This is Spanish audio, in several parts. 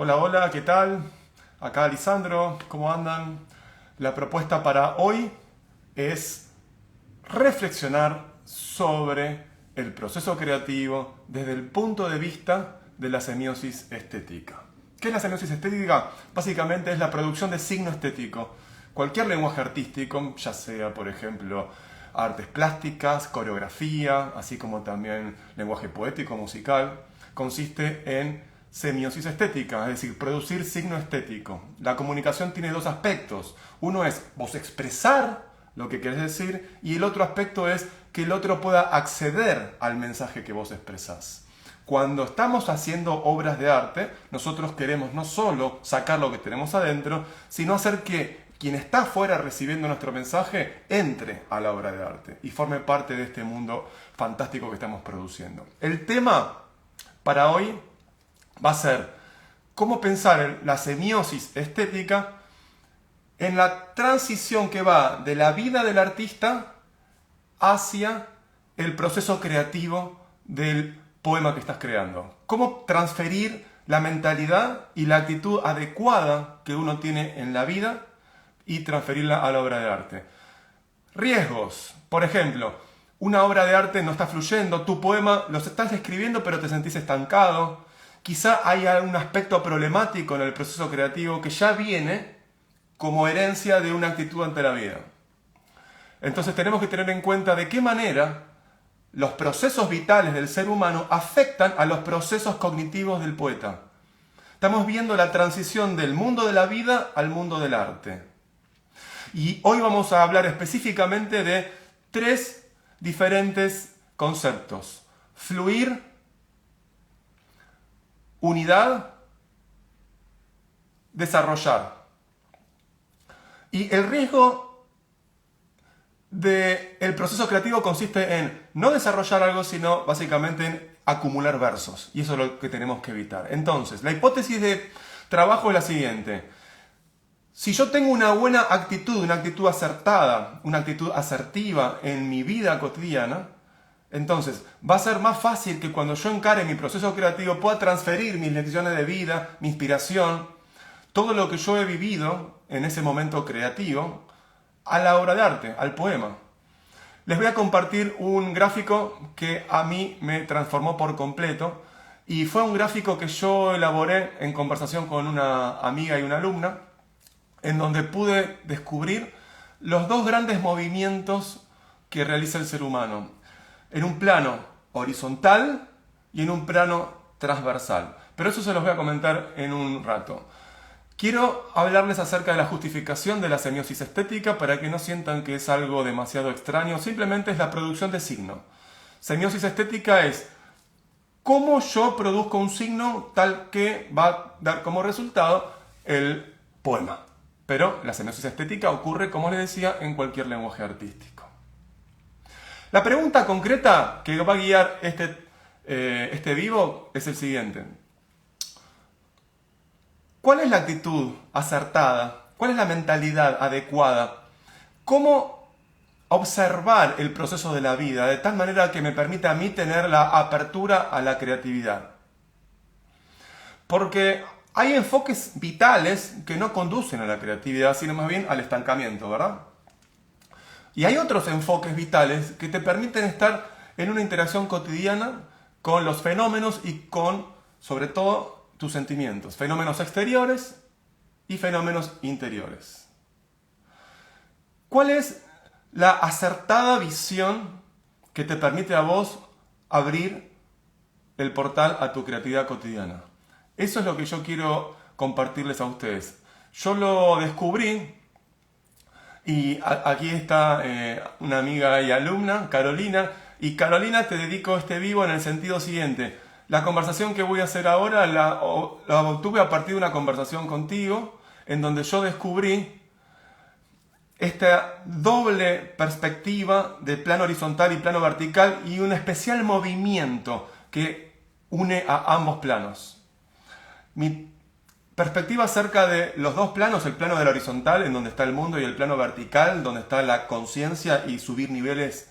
Hola, hola, ¿qué tal? Acá Lisandro, ¿cómo andan? La propuesta para hoy es reflexionar sobre el proceso creativo desde el punto de vista de la semiosis estética. ¿Qué es la semiosis estética? Básicamente es la producción de signo estético. Cualquier lenguaje artístico, ya sea, por ejemplo, artes plásticas, coreografía, así como también lenguaje poético, musical, consiste en semiosis estética, es decir, producir signo estético. La comunicación tiene dos aspectos. Uno es vos expresar lo que querés decir y el otro aspecto es que el otro pueda acceder al mensaje que vos expresás. Cuando estamos haciendo obras de arte, nosotros queremos no solo sacar lo que tenemos adentro, sino hacer que quien está afuera recibiendo nuestro mensaje entre a la obra de arte y forme parte de este mundo fantástico que estamos produciendo. El tema para hoy va a ser cómo pensar en la semiosis estética en la transición que va de la vida del artista hacia el proceso creativo del poema que estás creando. Cómo transferir la mentalidad y la actitud adecuada que uno tiene en la vida y transferirla a la obra de arte. Riesgos. Por ejemplo, una obra de arte no está fluyendo, tu poema lo estás escribiendo pero te sentís estancado. Quizá hay algún aspecto problemático en el proceso creativo que ya viene como herencia de una actitud ante la vida. Entonces tenemos que tener en cuenta de qué manera los procesos vitales del ser humano afectan a los procesos cognitivos del poeta. Estamos viendo la transición del mundo de la vida al mundo del arte. Y hoy vamos a hablar específicamente de tres diferentes conceptos: fluir, unidad, desarrollar. Y el riesgo del proceso creativo consiste en no desarrollar algo, sino básicamente en acumular versos. Y eso es lo que tenemos que evitar. Entonces, la hipótesis de trabajo es la siguiente. Si yo tengo una buena actitud, una actitud acertada, una actitud asertiva en mi vida cotidiana, entonces va a ser más fácil que cuando yo encare mi proceso creativo pueda transferir mis lecciones de vida, mi inspiración, todo lo que yo he vivido en ese momento creativo a la obra de arte, al poema. Les voy a compartir un gráfico que a mí me transformó por completo y fue un gráfico que yo elaboré en conversación con una amiga y una alumna, en donde pude descubrir los dos grandes movimientos que realiza el ser humano, en un plano horizontal y en un plano transversal. Pero eso se los voy a comentar en un rato. Quiero hablarles acerca de la justificación de la semiosis estética para que no sientan que es algo demasiado extraño, simplemente es la producción de signo. Semiosis estética es cómo yo produzco un signo tal que va a dar como resultado el poema. Pero la semiosis estética ocurre, como les decía, en cualquier lenguaje artístico. La pregunta concreta que va a guiar este vivo es el siguiente. ¿Cuál es la actitud acertada? ¿Cuál es la mentalidad adecuada? ¿Cómo observar el proceso de la vida de tal manera que me permita a mí tener la apertura a la creatividad? Porque hay enfoques vitales que no conducen a la creatividad, sino más bien al estancamiento, ¿verdad? Y hay otros enfoques vitales que te permiten estar en una interacción cotidiana con los fenómenos y con, sobre todo, tus sentimientos. Fenómenos exteriores y fenómenos interiores. ¿Cuál es la acertada visión que te permite a vos abrir el portal a tu creatividad cotidiana? Eso es lo que yo quiero compartirles a ustedes. Yo lo descubrí y aquí está una amiga y alumna, Carolina. Y Carolina, te dedico este vivo en el sentido siguiente. La conversación que voy a hacer ahora la obtuve a partir de una conversación contigo, en donde yo descubrí esta doble perspectiva de plano horizontal y plano vertical y un especial movimiento que une a ambos planos. Mi perspectiva acerca de los dos planos, el plano del horizontal, en donde está el mundo, y el plano vertical, donde está la conciencia y subir niveles,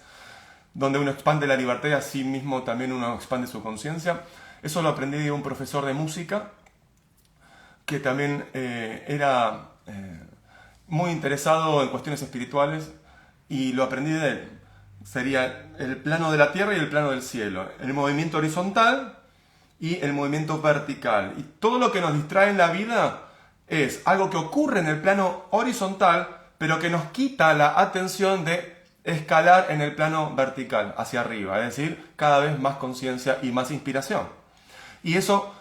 donde uno expande la libertad y así mismo también uno expande su conciencia. Eso lo aprendí de un profesor de música que también era muy interesado en cuestiones espirituales y lo aprendí de él. Sería el plano de la tierra y el plano del cielo, el movimiento horizontal y el movimiento vertical. Y todo lo que nos distrae en la vida es algo que ocurre en el plano horizontal, pero que nos quita la atención de escalar en el plano vertical, hacia arriba, es decir, cada vez más conciencia y más inspiración. Y eso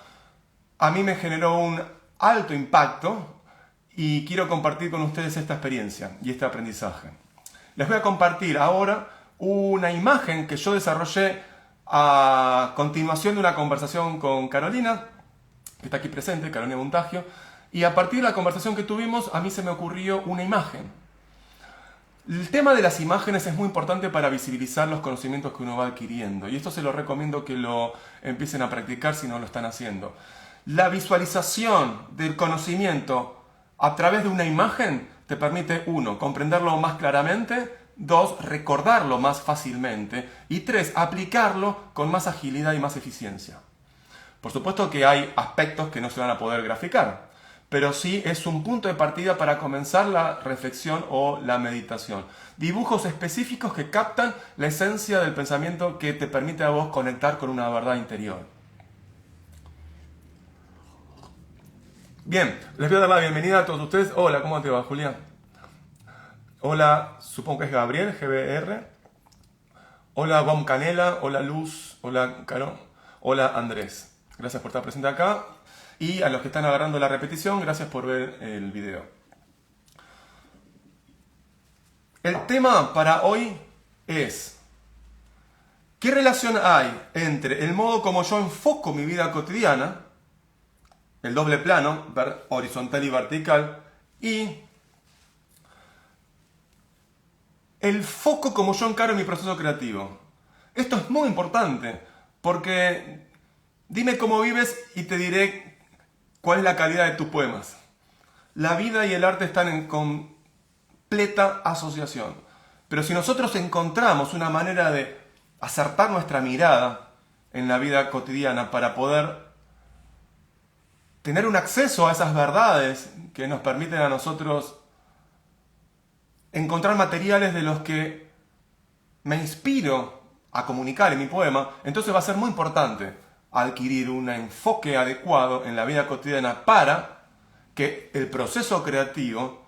a mí me generó un alto impacto y quiero compartir con ustedes esta experiencia y este aprendizaje. Les voy a compartir ahora una imagen que yo desarrollé a continuación de una conversación con Carolina, que está aquí presente, Carolina Montagio, y a partir de la conversación que tuvimos a mí se me ocurrió una imagen. El tema de las imágenes es muy importante para visibilizar los conocimientos que uno va adquiriendo y esto se lo recomiendo que lo empiecen a practicar si no lo están haciendo. La visualización del conocimiento a través de una imagen te permite, 1, comprenderlo más claramente, 2, recordarlo más fácilmente y 3, aplicarlo con más agilidad y más eficiencia. Por supuesto que hay aspectos que no se van a poder graficar, pero sí es un punto de partida para comenzar la reflexión o la meditación. Dibujos específicos que captan la esencia del pensamiento que te permite a vos conectar con una verdad interior. Bien, les voy a dar la bienvenida a todos ustedes. Hola, ¿cómo te va, Julián? Hola, supongo que es Gabriel, GBR. Hola, Bom Canela. Hola, Luz. Hola, Caro. Hola, Andrés. Gracias por estar presente acá. Y a los que están agarrando la repetición, gracias por ver el video. El tema para hoy es: ¿qué relación hay entre el modo como yo enfoco mi vida cotidiana, el doble plano, horizontal y vertical, y el foco como yo encaro mi proceso creativo? Esto es muy importante, porque dime cómo vives y te diré cuál es la calidad de tus poemas. La vida y el arte están en completa asociación. Pero si nosotros encontramos una manera de acertar nuestra mirada en la vida cotidiana para poder tener un acceso a esas verdades que nos permiten a nosotros encontrar materiales de los que me inspiro a comunicar en mi poema, entonces va a ser muy importante adquirir un enfoque adecuado en la vida cotidiana para que el proceso creativo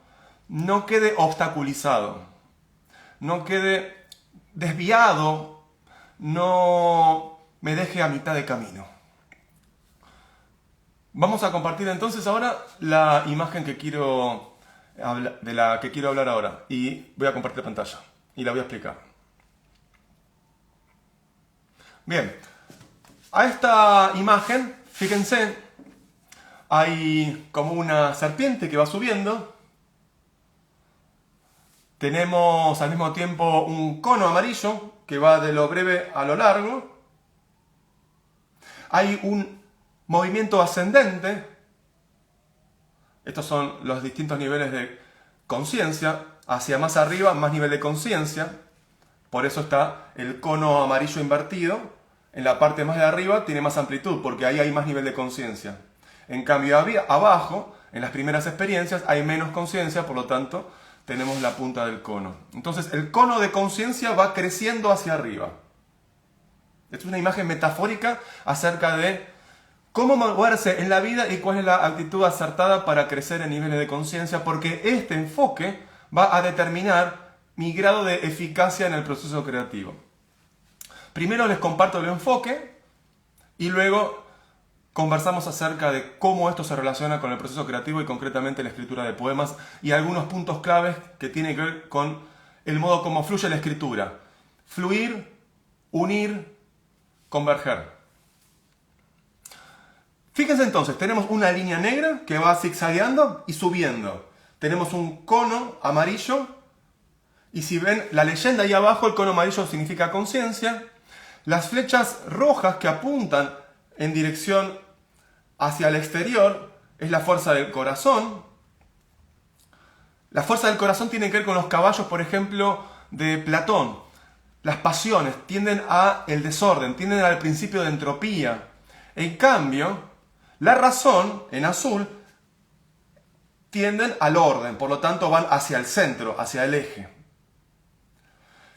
no quede obstaculizado, no quede desviado, no me deje a mitad de camino. Vamos a compartir entonces ahora la imagen de la que quiero hablar ahora y voy a compartir pantalla y la voy a explicar. Bien. A esta imagen, fíjense, hay como una serpiente que va subiendo. Tenemos al mismo tiempo un cono amarillo que va de lo breve a lo largo. Hay un movimiento ascendente. Estos son los distintos niveles de conciencia. Hacia más arriba, más nivel de conciencia. Por eso está el cono amarillo invertido. En la parte más de arriba tiene más amplitud, porque ahí hay más nivel de conciencia. En cambio, abajo, en las primeras experiencias, hay menos conciencia, por lo tanto, tenemos la punta del cono. Entonces, el cono de conciencia va creciendo hacia arriba. Esta es una imagen metafórica acerca de cómo moverse en la vida y cuál es la actitud acertada para crecer en niveles de conciencia, porque este enfoque va a determinar mi grado de eficacia en el proceso creativo. Primero les comparto el enfoque y luego conversamos acerca de cómo esto se relaciona con el proceso creativo y concretamente la escritura de poemas y algunos puntos claves que tienen que ver con el modo como fluye la escritura. Fluir, unir, converger. Fíjense entonces, tenemos una línea negra que va zigzagueando y subiendo. Tenemos un cono amarillo y si ven la leyenda ahí abajo, el cono amarillo significa conciencia. Las flechas rojas que apuntan en dirección hacia el exterior es la fuerza del corazón. La fuerza del corazón tiene que ver con los caballos, por ejemplo, de Platón. Las pasiones tienden al desorden, tienden al principio de entropía. En cambio, la razón, en azul, tienden al orden, por lo tanto van hacia el centro, hacia el eje.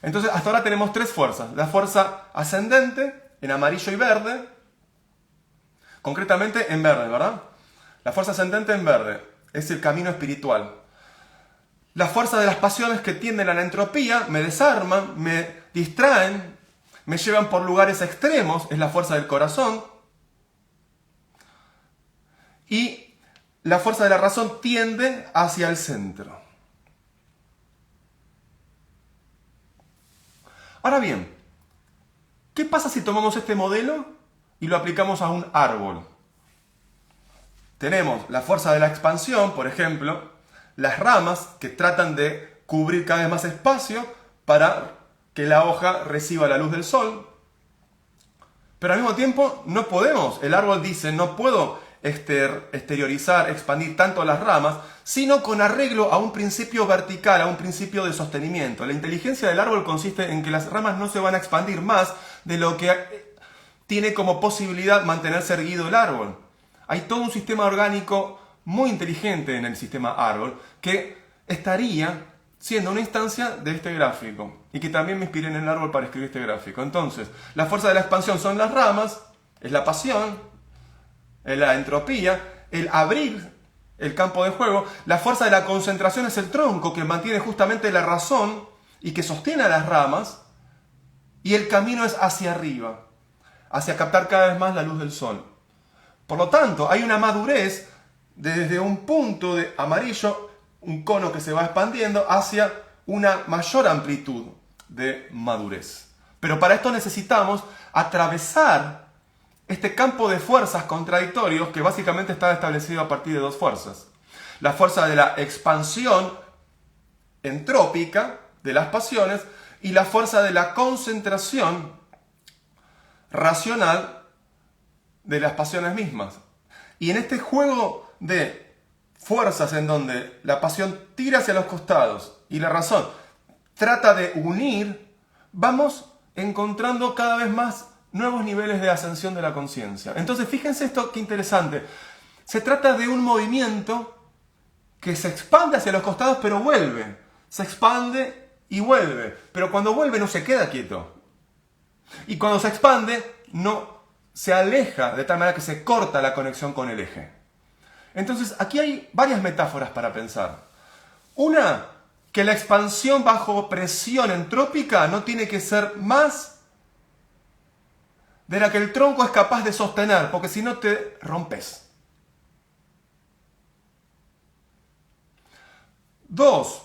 Entonces, hasta ahora tenemos tres fuerzas. La fuerza ascendente, en amarillo y verde, concretamente en verde, ¿verdad? La fuerza ascendente en verde es el camino espiritual. La fuerza de las pasiones que tienden a la entropía me desarman, me distraen, me llevan por lugares extremos, es la fuerza del corazón. Y la fuerza de la razón tiende hacia el centro. Ahora bien, ¿qué pasa si tomamos este modelo y lo aplicamos a un árbol? Tenemos la fuerza de la expansión, por ejemplo, las ramas que tratan de cubrir cada vez más espacio para que la hoja reciba la luz del sol. Pero al mismo tiempo no podemos, el árbol dice, no puedo exteriorizar, expandir tanto las ramas, sino con arreglo a un principio vertical, a un principio de sostenimiento. La inteligencia del árbol consiste en que las ramas no se van a expandir más de lo que tiene como posibilidad mantenerse erguido el árbol. Hay todo un sistema orgánico muy inteligente en el sistema árbol que estaría siendo una instancia de este gráfico y que también me inspiré en el árbol para escribir este gráfico. Entonces, la fuerza de la expansión son las ramas, es la pasión, es la entropía, el abrir el campo de juego. La fuerza de la concentración es el tronco que mantiene justamente la razón y que sostiene a las ramas, y el camino es hacia arriba, hacia captar cada vez más la luz del sol. Por lo tanto, hay una madurez desde un punto de amarillo, un cono que se va expandiendo hacia una mayor amplitud de madurez. Pero para esto necesitamos atravesar este campo de fuerzas contradictorios que básicamente está establecido a partir de dos fuerzas. La fuerza de la expansión entrópica de las pasiones y la fuerza de la concentración racional de las pasiones mismas. Y en este juego de fuerzas en donde la pasión tira hacia los costados y la razón trata de unir, vamos encontrando cada vez más nuevos niveles de ascensión de la conciencia. Entonces, fíjense esto, qué interesante. Se trata de un movimiento que se expande hacia los costados, pero vuelve. Se expande y vuelve. Pero cuando vuelve no se queda quieto. Y cuando se expande, no se aleja de tal manera que se corta la conexión con el eje. Entonces, aquí hay varias metáforas para pensar. Una, que la expansión bajo presión entrópica no tiene que ser más de la que el tronco es capaz de sostener, porque si no te rompes. Dos,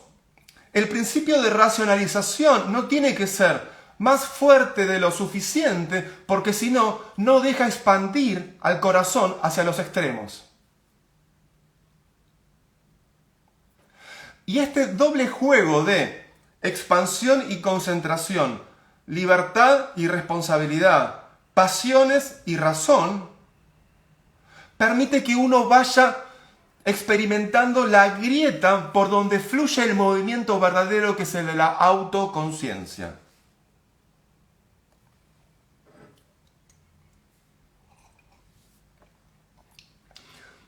el principio de racionalización no tiene que ser más fuerte de lo suficiente, porque si no, no deja expandir al corazón hacia los extremos. Y este doble juego de expansión y concentración, libertad y responsabilidad, pasiones y razón, permite que uno vaya experimentando la grieta por donde fluye el movimiento verdadero que es el de la autoconciencia.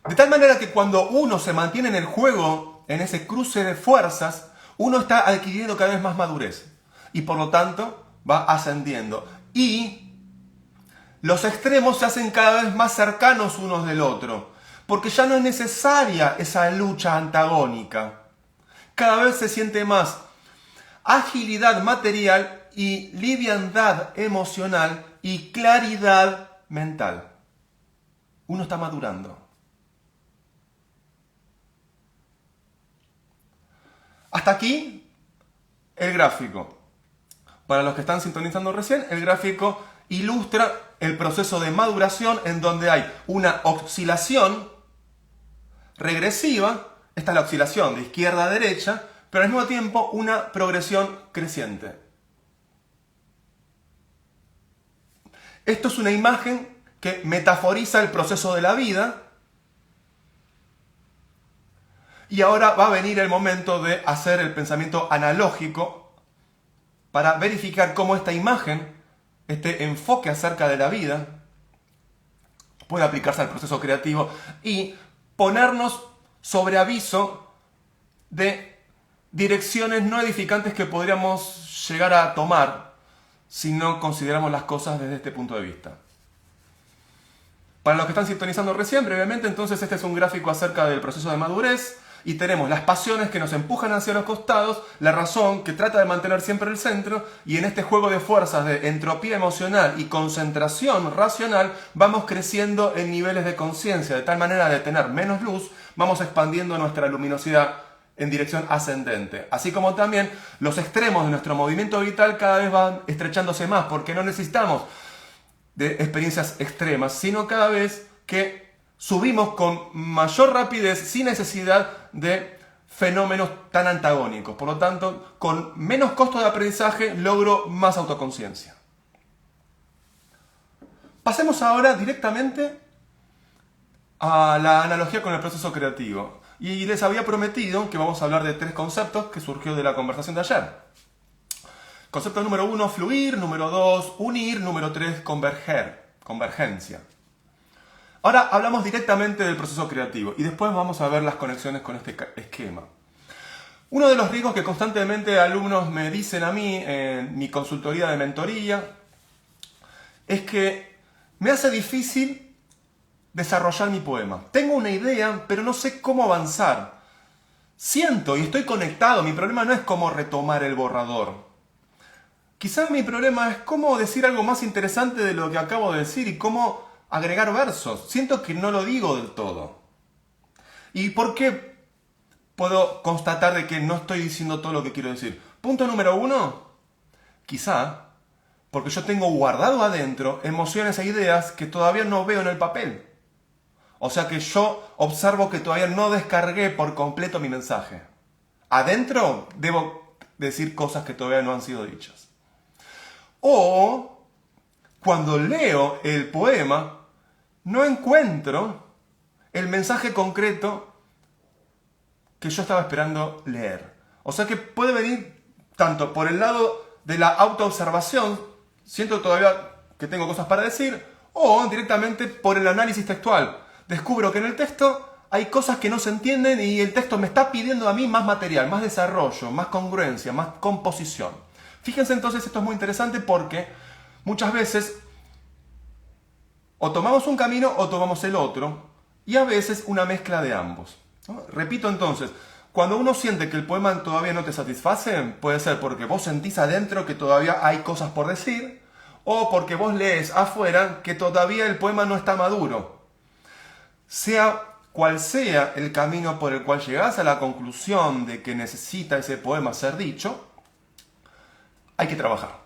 De tal manera que cuando uno se mantiene en el juego, en ese cruce de fuerzas, uno está adquiriendo cada vez más madurez y por lo tanto va ascendiendo. Y los extremos se hacen cada vez más cercanos unos del otro, porque ya no es necesaria esa lucha antagónica. Cada vez se siente más agilidad material y liviandad emocional y claridad mental. Uno está madurando. Hasta aquí el gráfico. Para los que están sintonizando recién, el gráfico ilustra el proceso de maduración en donde hay una oscilación regresiva, esta es la oscilación de izquierda a derecha, pero al mismo tiempo una progresión creciente. Esto es una imagen que metaforiza el proceso de la vida. Y ahora va a venir el momento de hacer el pensamiento analógico para verificar cómo esta imagen, este enfoque acerca de la vida, puede aplicarse al proceso creativo y ponernos sobre aviso de direcciones no edificantes que podríamos llegar a tomar si no consideramos las cosas desde este punto de vista. Para los que están sintonizando recién, brevemente, entonces este es un gráfico acerca del proceso de madurez y tenemos las pasiones que nos empujan hacia los costados, la razón que trata de mantener siempre el centro y en este juego de fuerzas de entropía emocional y concentración racional vamos creciendo en niveles de conciencia de tal manera de tener menos luz, vamos expandiendo nuestra luminosidad en dirección ascendente. Así como también los extremos de nuestro movimiento vital cada vez van estrechándose más porque no necesitamos de experiencias extremas, sino cada vez que subimos con mayor rapidez sin necesidad de fenómenos tan antagónicos. Por lo tanto, con menos costo de aprendizaje logro más autoconciencia. Pasemos ahora directamente a la analogía con el proceso creativo. Y les había prometido que vamos a hablar de 3 conceptos que surgió de la conversación de ayer. Concepto número 1, fluir. Número 2, unir. Número 3, convergencia. Ahora hablamos directamente del proceso creativo y después vamos a ver las conexiones con este esquema. Uno de los riesgos que constantemente alumnos me dicen a mí en mi consultoría de mentoría es que me hace difícil desarrollar mi poema. Tengo una idea, pero no sé cómo avanzar. Siento y estoy conectado. Mi problema no es cómo retomar el borrador. Quizás mi problema es cómo decir algo más interesante de lo que acabo de decir y cómo agregar versos. Siento que no lo digo del todo. ¿Y por qué puedo constatar de que no estoy diciendo todo lo que quiero decir? Punto número 1. Quizá porque yo tengo guardado adentro emociones e ideas que todavía no veo en el papel. O sea que yo observo que todavía no descargué por completo mi mensaje. Adentro debo decir cosas que todavía no han sido dichas. O cuando leo el poema, no encuentro el mensaje concreto que yo estaba esperando leer. O sea que puede venir tanto por el lado de la autoobservación, siento todavía que tengo cosas para decir, o directamente por el análisis textual. Descubro que en el texto hay cosas que no se entienden y el texto me está pidiendo a mí más material, más desarrollo, más congruencia, más composición. Fíjense entonces, esto es muy interesante porque muchas veces o tomamos un camino o tomamos el otro y a veces una mezcla de ambos, ¿no? Repito entonces, cuando uno siente que el poema todavía no te satisface, puede ser porque vos sentís adentro que todavía hay cosas por decir o porque vos lees afuera que todavía el poema no está maduro. Sea cual sea el camino por el cual llegás a la conclusión de que necesita ese poema ser dicho, hay que trabajar.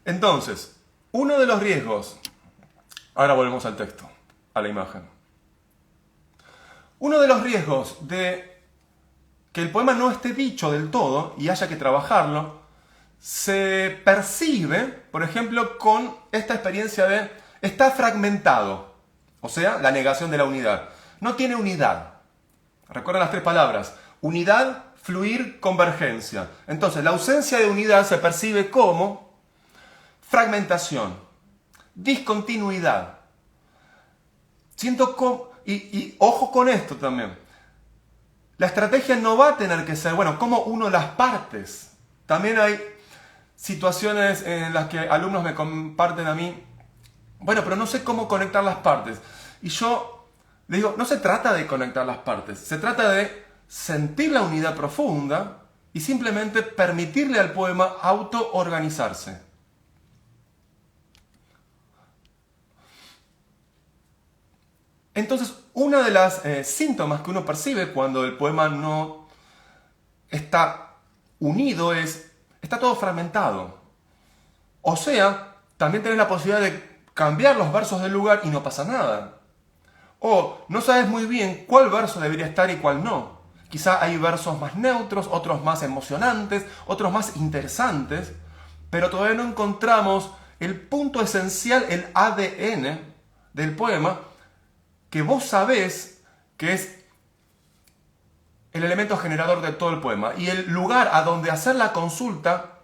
Entonces, uno de los riesgos, ahora volvemos al texto, a la imagen. Uno de los riesgos de que el poema no esté dicho del todo y haya que trabajarlo, se percibe, por ejemplo, con esta experiencia de está fragmentado, o sea, la negación de la unidad. No tiene unidad. Recuerden las 3 palabras, unidad, fluir, convergencia. Entonces, la ausencia de unidad se percibe como fragmentación, discontinuidad. Siento como, y ojo con esto también, la estrategia no va a tener que ser, bueno, ¿cómo uno las partes? También hay situaciones en las que alumnos me comparten a mí, bueno, pero no sé cómo conectar las partes. Y yo les digo, no se trata de conectar las partes, se trata de sentir la unidad profunda y simplemente permitirle al poema auto-organizarse. Entonces, una de las síntomas que uno percibe cuando el poema no está unido es, está todo fragmentado. O sea, también tenés la posibilidad de cambiar los versos del lugar y no pasa nada. O no sabes muy bien cuál verso debería estar y cuál no. Quizá hay versos más neutros, otros más emocionantes, otros más interesantes, pero todavía no encontramos el punto esencial, el ADN del poema, que vos sabés que es el elemento generador de todo el poema y el lugar a donde hacer la consulta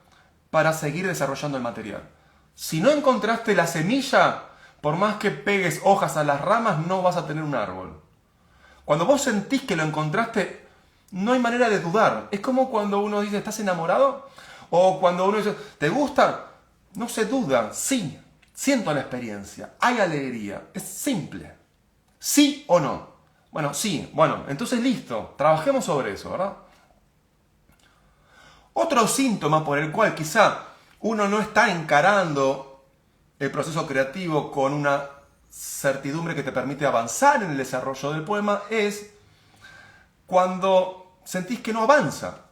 para seguir desarrollando el material. Si no encontraste la semilla, por más que pegues hojas a las ramas, no vas a tener un árbol. Cuando vos sentís que lo encontraste, no hay manera de dudar. Es como cuando uno dice, ¿estás enamorado? O cuando uno dice, ¿te gusta? No se duda, sí, siento la experiencia, hay alegría, es simple. ¿Sí o no? Bueno, sí, bueno, entonces listo, trabajemos sobre eso, ¿verdad? Otro síntoma por el cual quizá uno no está encarando el proceso creativo con una certidumbre que te permite avanzar en el desarrollo del poema es cuando sentís que no avanza.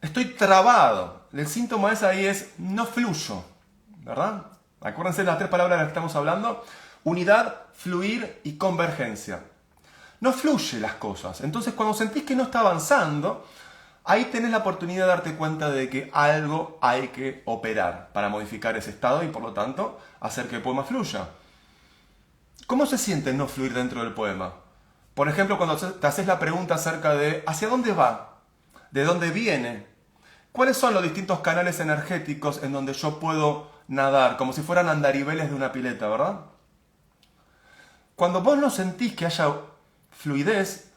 Estoy trabado. El síntoma ahí es no fluyo, ¿verdad? Acuérdense de las 3 palabras de las que estamos hablando. Unidad, fluir y convergencia. No fluye las cosas. Entonces cuando sentís que no está avanzando, ahí tenés la oportunidad de darte cuenta de que algo hay que operar para modificar ese estado y por lo tanto hacer que el poema fluya. ¿Cómo se siente no fluir dentro del poema? Por ejemplo, cuando te haces la pregunta acerca de ¿hacia dónde va? ¿De dónde viene? ¿Cuáles son los distintos canales energéticos en donde yo puedo nadar? Como si fueran andariveles de una pileta, ¿verdad? Cuando vos no sentís que haya fluidez,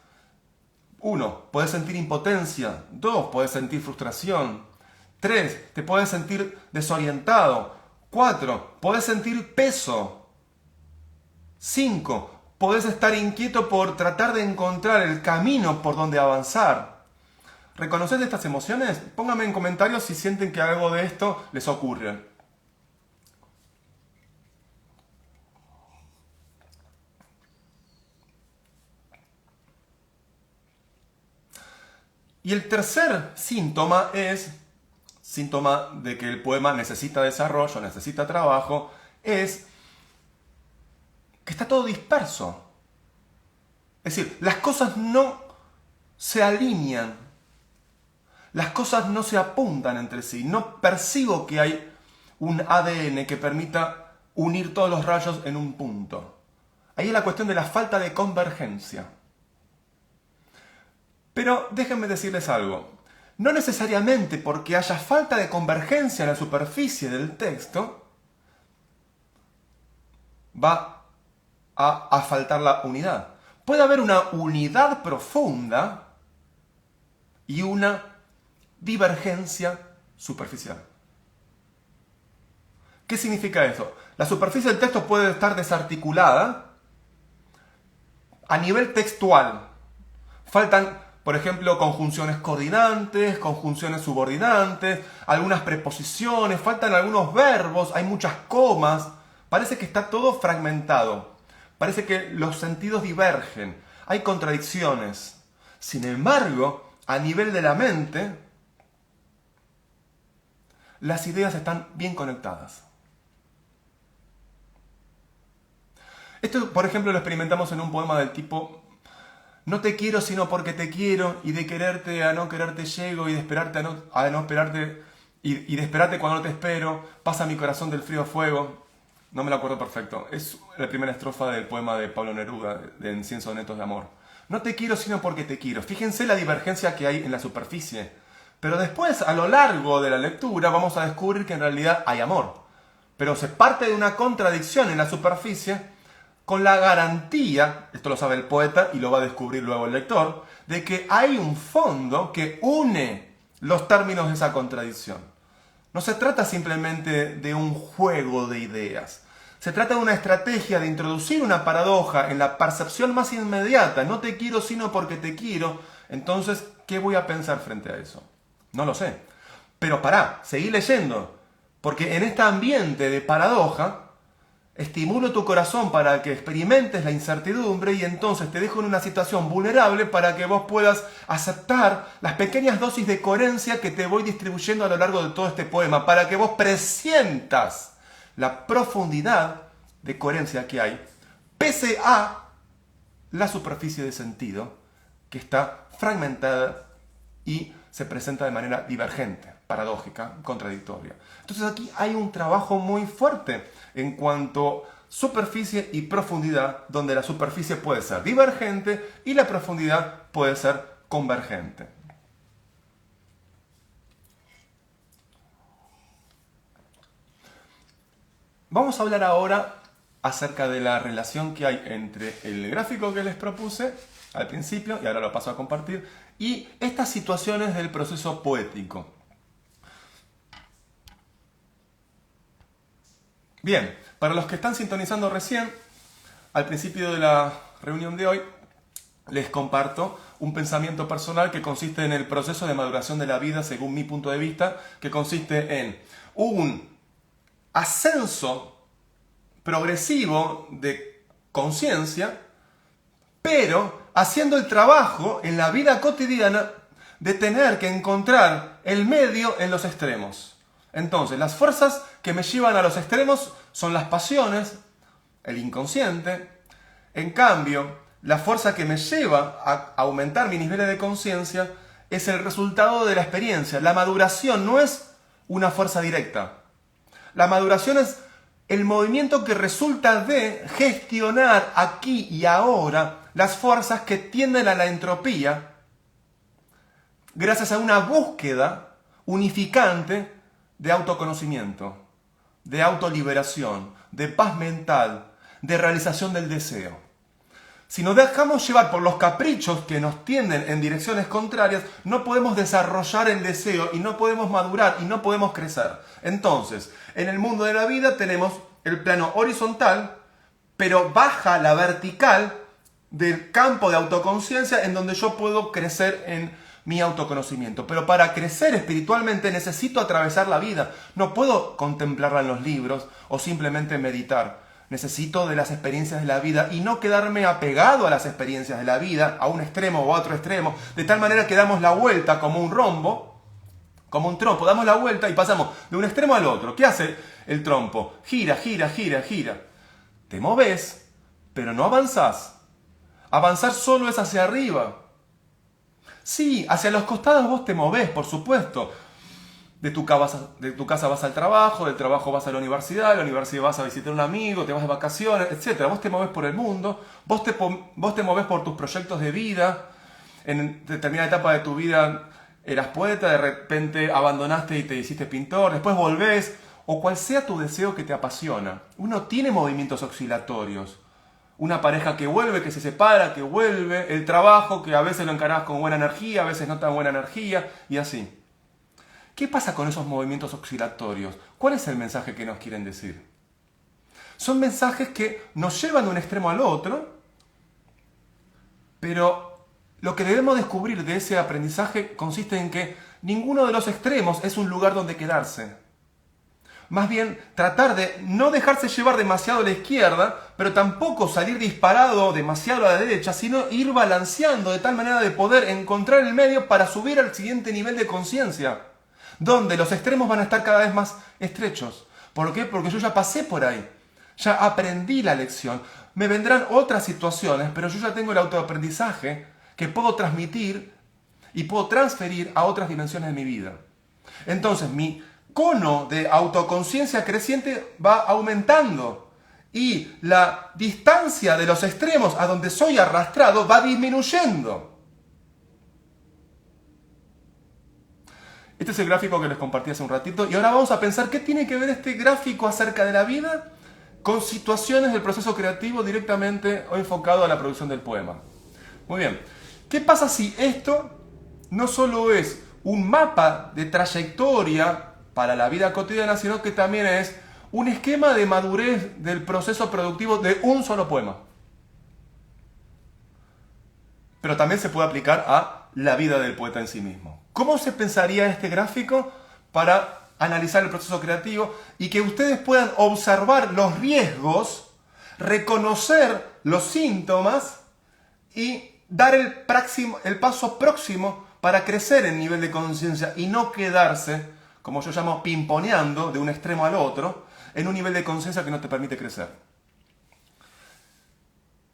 1, podés sentir impotencia. 2, podés sentir frustración. 3, te podés sentir desorientado. 4, podés sentir peso. 5, podés estar inquieto por tratar de encontrar el camino por donde avanzar. ¿Reconocés estas emociones? Pónganme en comentarios si sienten que algo de esto les ocurre. Y el tercer síntoma es, síntoma de que el poema necesita desarrollo, necesita trabajo, es que está todo disperso. Es decir, las cosas no se alinean, las cosas no se apuntan entre sí, no percibo que hay un ADN que permita unir todos los rayos en un punto. Ahí es la cuestión de la falta de convergencia. Pero déjenme decirles algo, no necesariamente porque haya falta de convergencia en la superficie del texto, va a faltar la unidad. Puede haber una unidad profunda y una divergencia superficial. ¿Qué significa eso? La superficie del texto puede estar desarticulada a nivel textual. Faltan, por ejemplo, conjunciones coordinantes, conjunciones subordinantes, algunas preposiciones, faltan algunos verbos, hay muchas comas. Parece que está todo fragmentado. Parece que los sentidos divergen. Hay contradicciones. Sin embargo, a nivel de la mente, las ideas están bien conectadas. Esto, por ejemplo, lo experimentamos en un poema del tipo no te quiero sino porque te quiero, y de quererte a no quererte llego, y de esperarte a no esperarte, y de esperarte cuando no te espero, pasa mi corazón del frío a fuego. No me lo acuerdo perfecto. Es la primera estrofa del poema de Pablo Neruda, de En 100 sonetos de amor. No te quiero sino porque te quiero. Fíjense la divergencia que hay en la superficie. Pero después, a lo largo de la lectura, vamos a descubrir que en realidad hay amor. Pero se parte de una contradicción en la superficie con la garantía, esto lo sabe el poeta y lo va a descubrir luego el lector, de que hay un fondo que une los términos de esa contradicción. No se trata simplemente de un juego de ideas. Se trata de una estrategia de introducir una paradoja en la percepción más inmediata. No te quiero sino porque te quiero. Entonces, ¿qué voy a pensar frente a eso? No lo sé. Pero pará, seguí leyendo. Porque en este ambiente de paradoja, estimulo tu corazón para que experimentes la incertidumbre y entonces te dejo en una situación vulnerable para que vos puedas aceptar las pequeñas dosis de coherencia que te voy distribuyendo a lo largo de todo este poema, para que vos presientas la profundidad de coherencia que hay, pese a la superficie de sentido que está fragmentada y se presenta de manera divergente, paradójica, contradictoria. Entonces aquí hay un trabajo muy fuerte en cuanto a superficie y profundidad, donde la superficie puede ser divergente y la profundidad puede ser convergente. Vamos a hablar ahora acerca de la relación que hay entre el gráfico que les propuse al principio, y ahora lo paso a compartir, y estas situaciones del proceso poético. Bien, para los que están sintonizando recién, al principio de la reunión de hoy, les comparto un pensamiento personal que consiste en el proceso de maduración de la vida, según mi punto de vista, que consiste en un ascenso progresivo de conciencia, pero haciendo el trabajo en la vida cotidiana de tener que encontrar el medio en los extremos. Entonces, las fuerzas que me llevan a los extremos son las pasiones, el inconsciente. En cambio, la fuerza que me lleva a aumentar mis niveles de conciencia es el resultado de la experiencia. La maduración no es una fuerza directa. La maduración es el movimiento que resulta de gestionar aquí y ahora las fuerzas que tienden a la entropía gracias a una búsqueda unificante de autoconocimiento, de autoliberación, de paz mental, de realización del deseo. Si nos dejamos llevar por los caprichos que nos tienden en direcciones contrarias, no podemos desarrollar el deseo y no podemos madurar y no podemos crecer. Entonces, en el mundo de la vida tenemos el plano horizontal, pero baja la vertical del campo de autoconciencia en donde yo puedo crecer en mi autoconocimiento. Pero para crecer espiritualmente necesito atravesar la vida. No puedo contemplarla en los libros o simplemente meditar. Necesito de las experiencias de la vida y no quedarme apegado a las experiencias de la vida, a un extremo o a otro extremo, de tal manera que damos la vuelta como un rombo, como un trompo, damos la vuelta y pasamos de un extremo al otro. ¿Qué hace el trompo? Gira, gira, gira, gira. Te moves, pero no avanzás. Avanzar solo es hacia arriba. Sí, hacia los costados vos te movés, por supuesto. De tu casa vas al trabajo, del trabajo vas a la universidad, de la universidad vas a visitar a un amigo, te vas de vacaciones, etc. Vos te movés por el mundo, vos te movés por tus proyectos de vida. En determinada etapa de tu vida eras poeta, de repente abandonaste y te hiciste pintor, después volvés, o cual sea tu deseo que te apasiona. Uno tiene movimientos oscilatorios. Una pareja que vuelve, que se separa, que vuelve, el trabajo que a veces lo encarás con buena energía, a veces no tan buena energía, y así. ¿Qué pasa con esos movimientos oscilatorios? ¿Cuál es el mensaje que nos quieren decir? Son mensajes que nos llevan de un extremo al otro, pero lo que debemos descubrir de ese aprendizaje consiste en que ninguno de los extremos es un lugar donde quedarse. Más bien, tratar de no dejarse llevar demasiado a la izquierda, pero tampoco salir disparado demasiado a la derecha, sino ir balanceando de tal manera de poder encontrar el medio para subir al siguiente nivel de conciencia, donde los extremos van a estar cada vez más estrechos. ¿Por qué? Porque yo ya pasé por ahí, ya aprendí la lección. Me vendrán otras situaciones, pero yo ya tengo el autoaprendizaje que puedo transmitir y puedo transferir a otras dimensiones de mi vida. Entonces, mi cono de autoconciencia creciente va aumentando y la distancia de los extremos a donde soy arrastrado va disminuyendo. Este es el gráfico que les compartí hace un ratito y ahora vamos a pensar qué tiene que ver este gráfico acerca de la vida con situaciones del proceso creativo directamente o enfocado a la producción del poema. Muy bien, ¿qué pasa si esto no solo es un mapa de trayectoria para la vida cotidiana, sino que también es un esquema de madurez del proceso productivo de un solo poema? Pero también se puede aplicar a la vida del poeta en sí mismo. ¿Cómo se pensaría este gráfico para analizar el proceso creativo y que ustedes puedan observar los riesgos, reconocer los síntomas y dar el paso próximo para crecer en nivel de conciencia y no quedarse, como yo llamo, pimponeando de un extremo al otro, en un nivel de conciencia que no te permite crecer?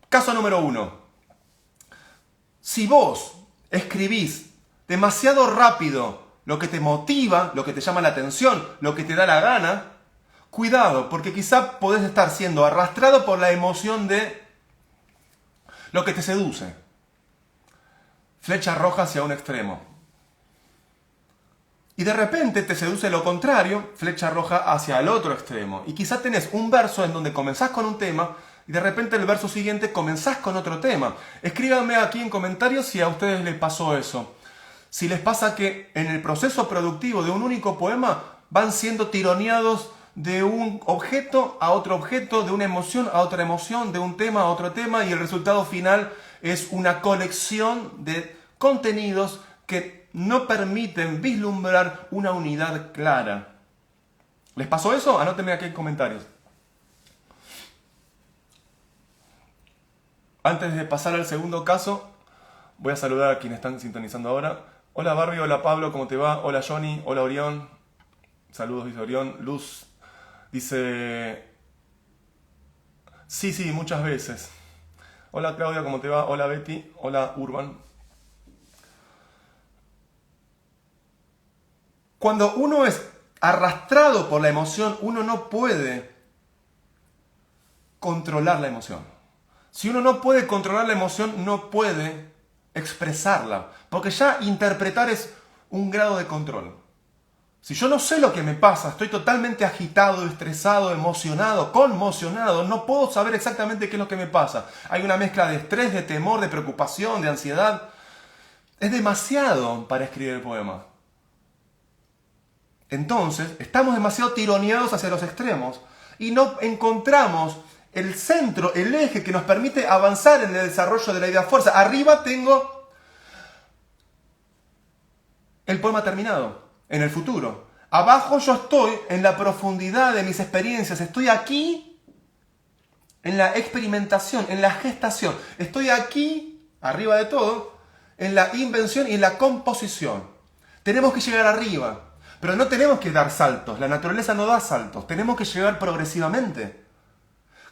Caso número 1. Si vos escribís demasiado rápido lo que te motiva, lo que te llama la atención, lo que te da la gana, cuidado, porque quizá podés estar siendo arrastrado por la emoción de lo que te seduce. Flecha roja hacia un extremo. Y de repente te seduce lo contrario, flecha roja hacia el otro extremo. Y quizá tenés un verso en donde comenzás con un tema y de repente el verso siguiente comenzás con otro tema. Escríbanme aquí en comentarios si a ustedes les pasó eso. Si les pasa que en el proceso productivo de un único poema van siendo tironeados de un objeto a otro objeto, de una emoción a otra emoción, de un tema a otro tema, y el resultado final es una colección de contenidos que no permiten vislumbrar una unidad clara. ¿Les pasó eso? Anótenme aquí en comentarios. Antes de pasar al segundo caso, voy a saludar a quienes están sintonizando ahora. Hola Barbie, hola Pablo, ¿cómo te va? Hola Johnny, hola Orión. Saludos, dice Orión. Luz dice... Sí, muchas veces. Hola Claudia, ¿cómo te va? Hola Betty, hola Urban. Cuando uno es arrastrado por la emoción, uno no puede controlar la emoción. Si uno no puede controlar la emoción, no puede expresarla. Porque ya interpretar es un grado de control. Si yo no sé lo que me pasa, estoy totalmente agitado, estresado, emocionado, conmocionado, no puedo saber exactamente qué es lo que me pasa. Hay una mezcla de estrés, de temor, de preocupación, de ansiedad. Es demasiado para escribir el poema. Entonces, estamos demasiado tironeados hacia los extremos y no encontramos el centro, el eje que nos permite avanzar en el desarrollo de la idea fuerza. Arriba tengo el poema terminado, en el futuro. Abajo yo estoy en la profundidad de mis experiencias. Estoy aquí en la experimentación, en la gestación. Estoy aquí, arriba de todo, en la invención y en la composición. Tenemos que llegar arriba. Pero no tenemos que dar saltos, la naturaleza no da saltos, tenemos que llegar progresivamente.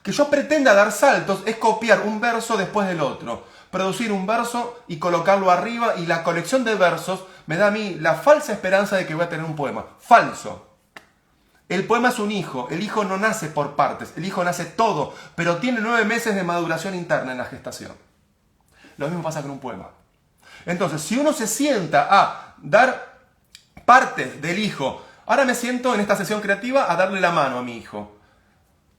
Que yo pretenda dar saltos es copiar un verso después del otro, producir un verso y colocarlo arriba, y la colección de versos me da a mí la falsa esperanza de que voy a tener un poema. Falso. El poema es un hijo, el hijo no nace por partes, el hijo nace todo, pero tiene 9 meses de maduración interna en la gestación. Lo mismo pasa con un poema. Entonces, si uno se sienta a dar partes del hijo. Ahora me siento en esta sesión creativa a darle la mano a mi hijo.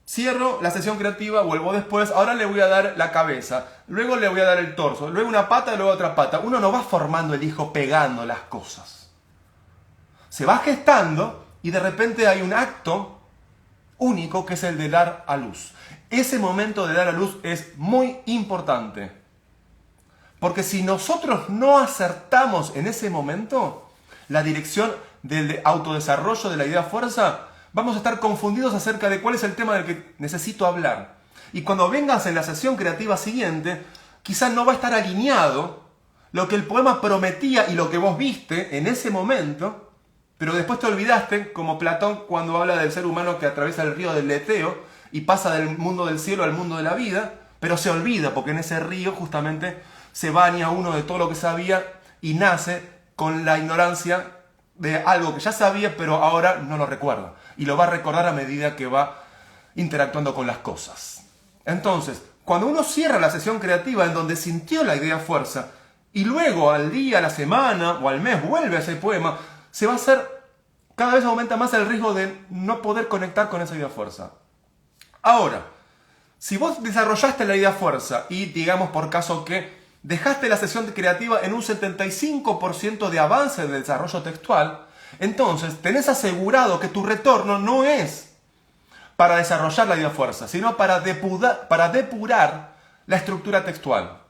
Cierro la sesión creativa, vuelvo después, ahora le voy a dar la cabeza, luego le voy a dar el torso, luego una pata, luego otra pata. Uno no va formando el hijo pegando las cosas. Se va gestando y de repente hay un acto único que es el de dar a luz. Ese momento de dar a luz es muy importante. Porque si nosotros no acertamos en ese momento la dirección del autodesarrollo de la idea fuerza, vamos a estar confundidos acerca de cuál es el tema del que necesito hablar. Y cuando vengas en la sesión creativa siguiente, quizás no va a estar alineado lo que el poema prometía y lo que vos viste en ese momento, pero después te olvidaste, como Platón cuando habla del ser humano que atraviesa el río del Leteo y pasa del mundo del cielo al mundo de la vida, pero se olvida porque en ese río justamente se baña uno de todo lo que sabía y nace con la ignorancia de algo que ya sabía, pero ahora no lo recuerda. Y lo va a recordar a medida que va interactuando con las cosas. Entonces, cuando uno cierra la sesión creativa en donde sintió la idea fuerza, y luego al día, a la semana o al mes vuelve a ese poema, se va a hacer, cada vez aumenta más el riesgo de no poder conectar con esa idea fuerza. Ahora, si vos desarrollaste la idea fuerza y digamos por caso que dejaste la sesión creativa en un 75% de avance del desarrollo textual, entonces tenés asegurado que tu retorno no es para desarrollar la idea fuerza, sino para depurar la estructura textual.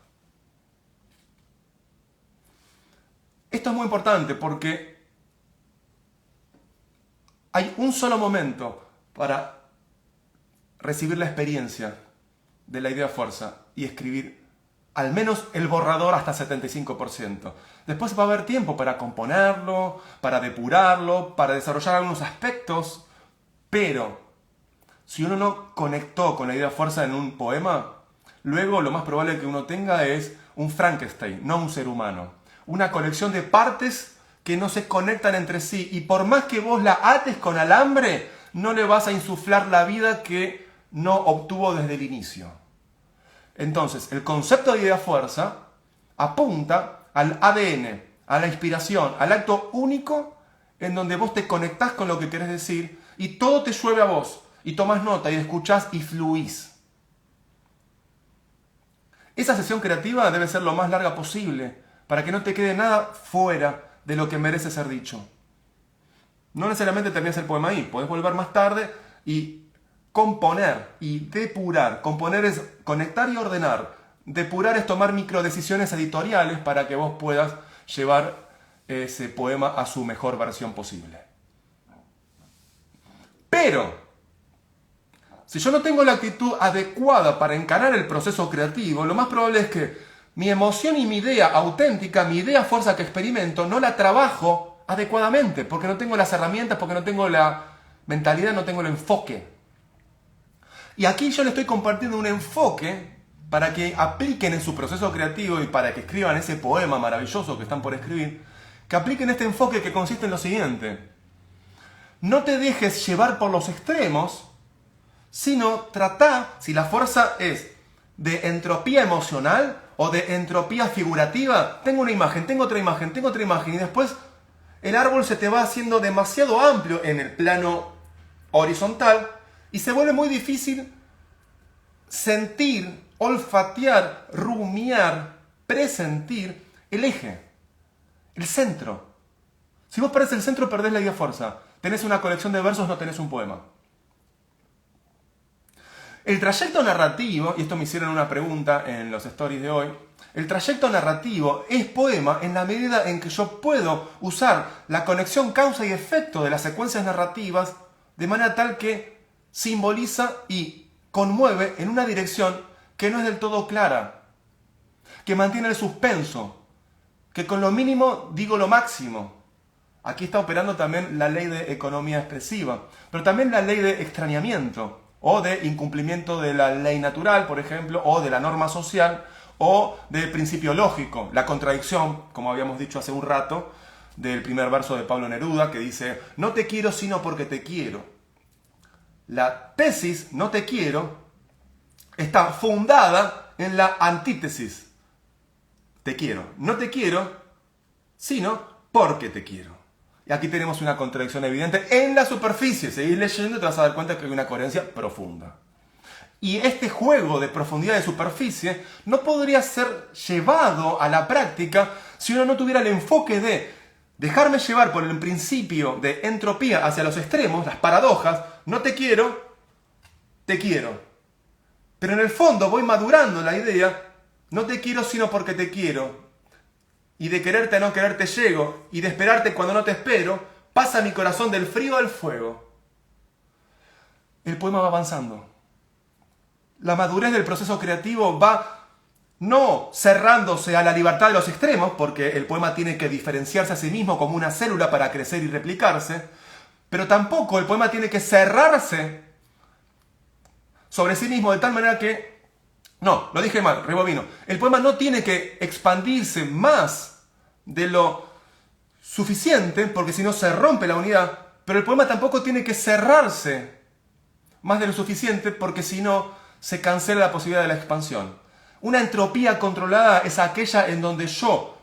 Esto es muy importante porque hay un solo momento para recibir la experiencia de la idea fuerza y escribir al menos el borrador hasta 75%. Después va a haber tiempo para componerlo, para depurarlo, para desarrollar algunos aspectos, pero si uno no conectó con la idea fuerza en un poema, luego lo más probable que uno tenga es un Frankenstein, no un ser humano. Una colección de partes que no se conectan entre sí, y por más que vos la ates con alambre, no le vas a insuflar la vida que no obtuvo desde el inicio. Entonces, el concepto de idea fuerza apunta al ADN, a la inspiración, al acto único en donde vos te conectás con lo que querés decir y todo te llueve a vos, y tomás nota y escuchás y fluís. Esa sesión creativa debe ser lo más larga posible, para que no te quede nada fuera de lo que merece ser dicho. No necesariamente termines el poema ahí, podés volver más tarde y componer y depurar. Componer es conectar y ordenar. Depurar es tomar microdecisiones editoriales para que vos puedas llevar ese poema a su mejor versión posible. Pero, si yo no tengo la actitud adecuada para encarar el proceso creativo, lo más probable es que mi emoción y mi idea auténtica, mi idea fuerza que experimento, no la trabajo adecuadamente, porque no tengo las herramientas, porque no tengo la mentalidad, no tengo el enfoque. Y aquí yo les estoy compartiendo un enfoque para que apliquen en su proceso creativo y para que escriban ese poema maravilloso que están por escribir, que apliquen este enfoque que consiste en lo siguiente. No te dejes llevar por los extremos, sino trata, si la fuerza es de entropía emocional o de entropía figurativa, tengo una imagen, tengo otra imagen, tengo otra imagen, y después el árbol se te va haciendo demasiado amplio en el plano horizontal y se vuelve muy difícil sentir, olfatear, rumiar, presentir el eje, el centro. Si vos perdés el centro, perdés la idea fuerza. Tenés una colección de versos, no tenés un poema. El trayecto narrativo, y esto me hicieron una pregunta en los stories de hoy, el trayecto narrativo es poema en la medida en que yo puedo usar la conexión causa y efecto de las secuencias narrativas de manera tal que simboliza y conmueve en una dirección que no es del todo clara, que mantiene el suspenso, que con lo mínimo digo lo máximo. Aquí está operando también la ley de economía expresiva, pero también la ley de extrañamiento, o de incumplimiento de la ley natural, por ejemplo, o de la norma social, o del principio lógico, la contradicción, como habíamos dicho hace un rato, del primer verso de Pablo Neruda, que dice, no te quiero sino porque te quiero. La tesis, no te quiero, está fundada en la antítesis, te quiero. No te quiero, sino porque te quiero. Y aquí tenemos una contradicción evidente en la superficie. Seguís leyendo y te vas a dar cuenta que hay una coherencia profunda. Y este juego de profundidad de superficie no podría ser llevado a la práctica si uno no tuviera el enfoque de dejarme llevar por el principio de entropía hacia los extremos, las paradojas, no te quiero, te quiero. Pero en el fondo voy madurando la idea, no te quiero sino porque te quiero. Y de quererte a no quererte llego, y de esperarte cuando no te espero, pasa mi corazón del frío al fuego. El poema va avanzando. La madurez del proceso creativo va no cerrándose a la libertad de los extremos, porque el poema tiene que diferenciarse a sí mismo como una célula para crecer y replicarse, pero tampoco el poema tiene que cerrarse sobre sí mismo de tal manera que... No, lo dije mal, rebobino. El poema no tiene que expandirse más de lo suficiente, porque si no se rompe la unidad, pero el poema tampoco tiene que cerrarse más de lo suficiente, porque si no se cancela la posibilidad de la expansión. Una entropía controlada es aquella en donde yo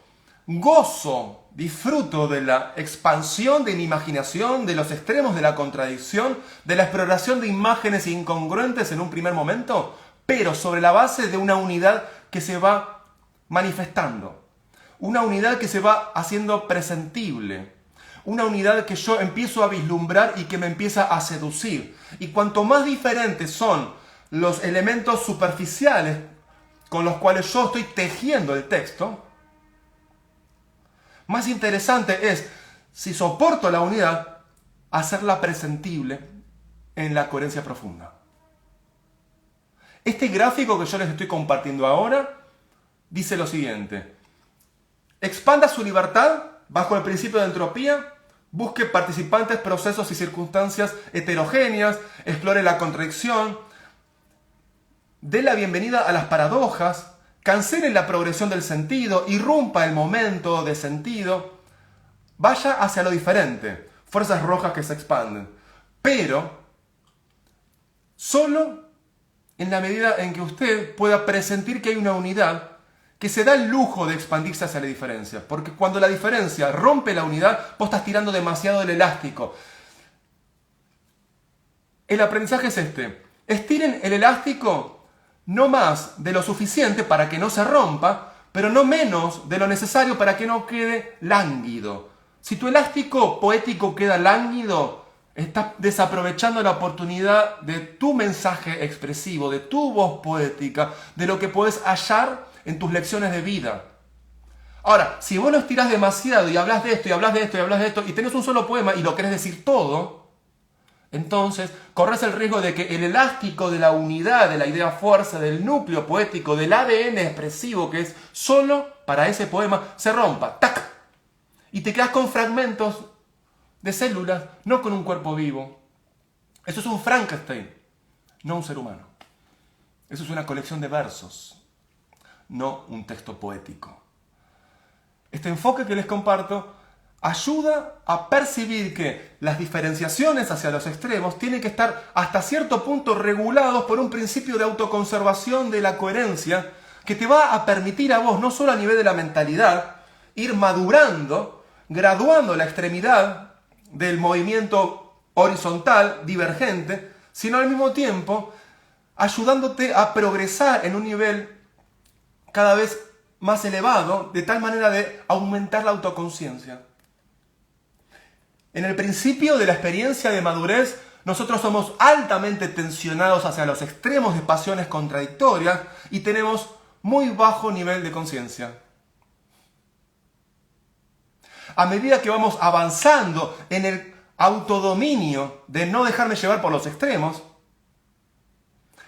gozo, disfruto de la expansión de mi imaginación, de los extremos de la contradicción, de la exploración de imágenes incongruentes en un primer momento, pero sobre la base de una unidad que se va manifestando, una unidad que se va haciendo presentible, una unidad que yo empiezo a vislumbrar y que me empieza a seducir. Y cuanto más diferentes son los elementos superficiales con los cuales yo estoy tejiendo el texto, más interesante es, si soporto la unidad, hacerla presentible en la coherencia profunda. Este gráfico que yo les estoy compartiendo ahora dice lo siguiente. Expanda su libertad bajo el principio de entropía, busque participantes, procesos y circunstancias heterogéneas, explore la contradicción, dé la bienvenida a las paradojas, cancele la progresión del sentido, irrumpa el momento de sentido, vaya hacia lo diferente, fuerzas rojas que se expanden, pero solo en la medida en que usted pueda presentir que hay una unidad que se da el lujo de expandirse hacia la diferencia. Porque cuando la diferencia rompe la unidad, vos estás tirando demasiado el elástico. El aprendizaje es este. Estiren el elástico no más de lo suficiente para que no se rompa, pero no menos de lo necesario para que no quede lánguido. Si tu elástico poético queda lánguido, estás desaprovechando la oportunidad de tu mensaje expresivo, de tu voz poética, de lo que puedes hallar en tus lecciones de vida. Ahora, si vos lo estirás demasiado y hablas de esto, y hablas de esto, y hablas de esto, y tenés un solo poema y lo querés decir todo, entonces corres el riesgo de que el elástico de la unidad, de la idea fuerza, del núcleo poético, del ADN expresivo que es solo para ese poema, se rompa. ¡Tac! Y te quedas con fragmentos de células, no con un cuerpo vivo. Eso es un Frankenstein, no un ser humano. Eso es una colección de versos, no un texto poético. Este enfoque que les comparto ayuda a percibir que las diferenciaciones hacia los extremos tienen que estar hasta cierto punto regulados por un principio de autoconservación de la coherencia que te va a permitir a vos, no solo a nivel de la mentalidad, ir madurando, graduando la extremidad del movimiento horizontal, divergente, sino al mismo tiempo ayudándote a progresar en un nivel cada vez más elevado, de tal manera de aumentar la autoconciencia. En el principio de la experiencia de madurez, nosotros somos altamente tensionados hacia los extremos de pasiones contradictorias y tenemos muy bajo nivel de conciencia. A medida que vamos avanzando en el autodominio de no dejarme llevar por los extremos,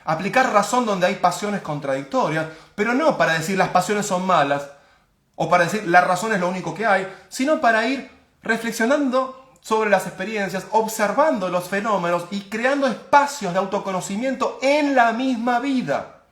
aplicar razón donde hay pasiones contradictorias, pero no para decir las pasiones son malas o para decir la razón es lo único que hay, sino para ir reflexionando sobre las experiencias, observando los fenómenos y creando espacios de autoconocimiento en la misma vida.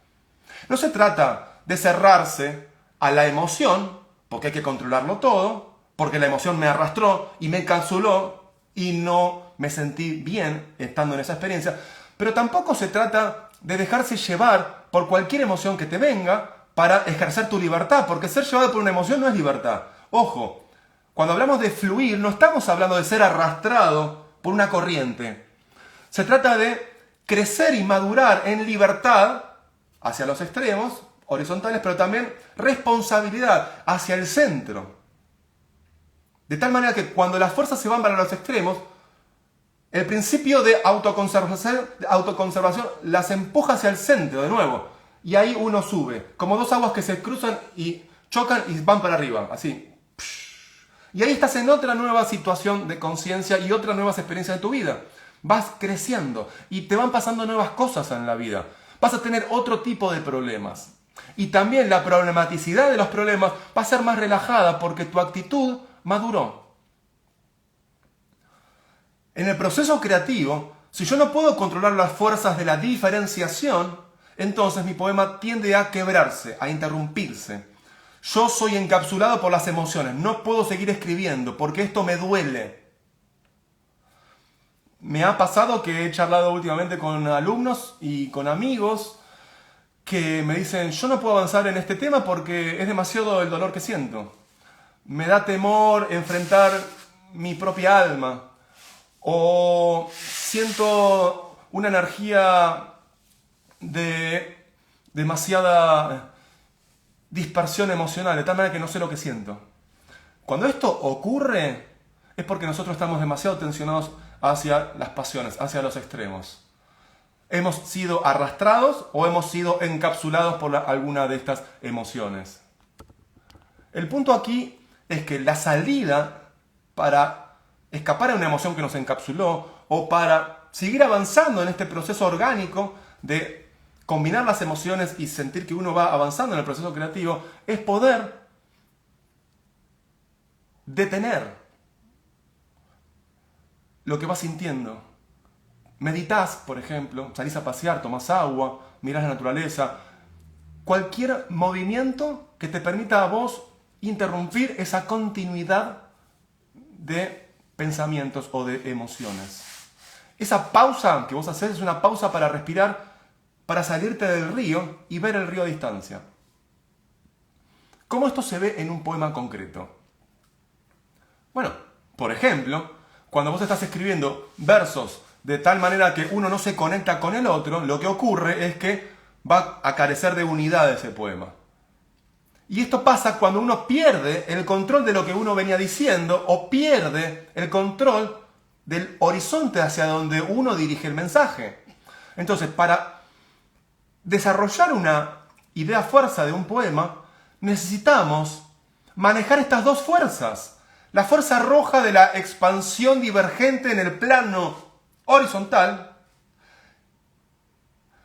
No se trata de cerrarse a la emoción, porque hay que controlarlo todo, porque la emoción me arrastró y me encapsuló y no me sentí bien estando en esa experiencia, pero tampoco se trata de dejarse llevar por cualquier emoción que te venga para ejercer tu libertad, porque ser llevado por una emoción no es libertad. Ojo, cuando hablamos de fluir, no estamos hablando de ser arrastrado por una corriente. Se trata de crecer y madurar en libertad hacia los extremos horizontales, pero también responsabilidad hacia el centro. De tal manera que cuando las fuerzas se van para los extremos, el principio de autoconservación las empuja hacia el centro de nuevo. Y ahí uno sube, como dos aguas que se cruzan y chocan y van para arriba, así. Y ahí estás en otra nueva situación de conciencia y otras nuevas experiencias de tu vida. Vas creciendo y te van pasando nuevas cosas en la vida. Vas a tener otro tipo de problemas. Y también la problematicidad de los problemas va a ser más relajada porque tu actitud maduró. En el proceso creativo, si yo no puedo controlar las fuerzas de la diferenciación, entonces mi poema tiende a quebrarse, a interrumpirse. Yo soy encapsulado por las emociones, no puedo seguir escribiendo porque esto me duele. Me ha pasado que he charlado últimamente con alumnos y con amigos que me dicen, yo no puedo avanzar en este tema porque es demasiado el dolor que siento. Me da temor enfrentar mi propia alma. O siento una energía de demasiada dispersión emocional, de tal manera que no sé lo que siento. Cuando esto ocurre, es porque nosotros estamos demasiado tensionados hacia las pasiones, hacia los extremos. Hemos sido arrastrados o hemos sido encapsulados por alguna de estas emociones. El punto aquí es que la salida para escapar a una emoción que nos encapsuló o para seguir avanzando en este proceso orgánico de combinar las emociones y sentir que uno va avanzando en el proceso creativo es poder detener lo que vas sintiendo. Meditas, por ejemplo, salís a pasear, tomás agua, mirás la naturaleza. Cualquier movimiento que te permita a vos interrumpir esa continuidad de pensamientos o de emociones. Esa pausa que vos haces es una pausa para respirar, para salirte del río y ver el río a distancia. ¿Cómo esto se ve en un poema concreto? Bueno, por ejemplo, cuando vos estás escribiendo versos de tal manera que uno no se conecta con el otro, lo que ocurre es que va a carecer de unidad ese poema. Y esto pasa cuando uno pierde el control de lo que uno venía diciendo o pierde el control del horizonte hacia donde uno dirige el mensaje. Entonces, para desarrollar una idea fuerza de un poema, necesitamos manejar estas dos fuerzas. La fuerza roja de la expansión divergente en el plano horizontal,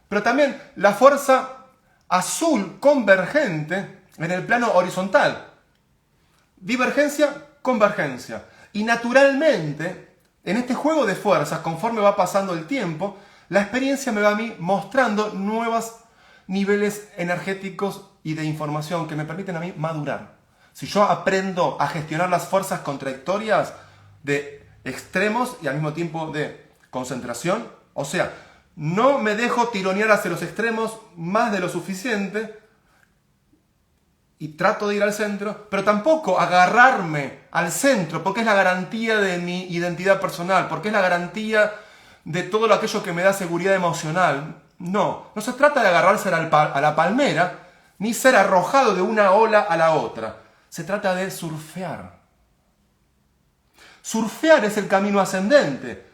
pero también la fuerza azul convergente en el plano horizontal. Divergencia, convergencia. Y naturalmente, en este juego de fuerzas, conforme va pasando el tiempo, la experiencia me va a mí mostrando nuevos niveles energéticos y de información que me permiten a mí madurar. Si yo aprendo a gestionar las fuerzas contradictorias de extremos y al mismo tiempo de concentración, o sea, no me dejo tironear hacia los extremos más de lo suficiente y trato de ir al centro, pero tampoco agarrarme al centro, porque es la garantía de mi identidad personal, porque es la garantía de todo aquello que me da seguridad emocional. No se trata de agarrarse a la palmera, ni ser arrojado de una ola a la otra. Se trata de surfear. Surfear es el camino ascendente.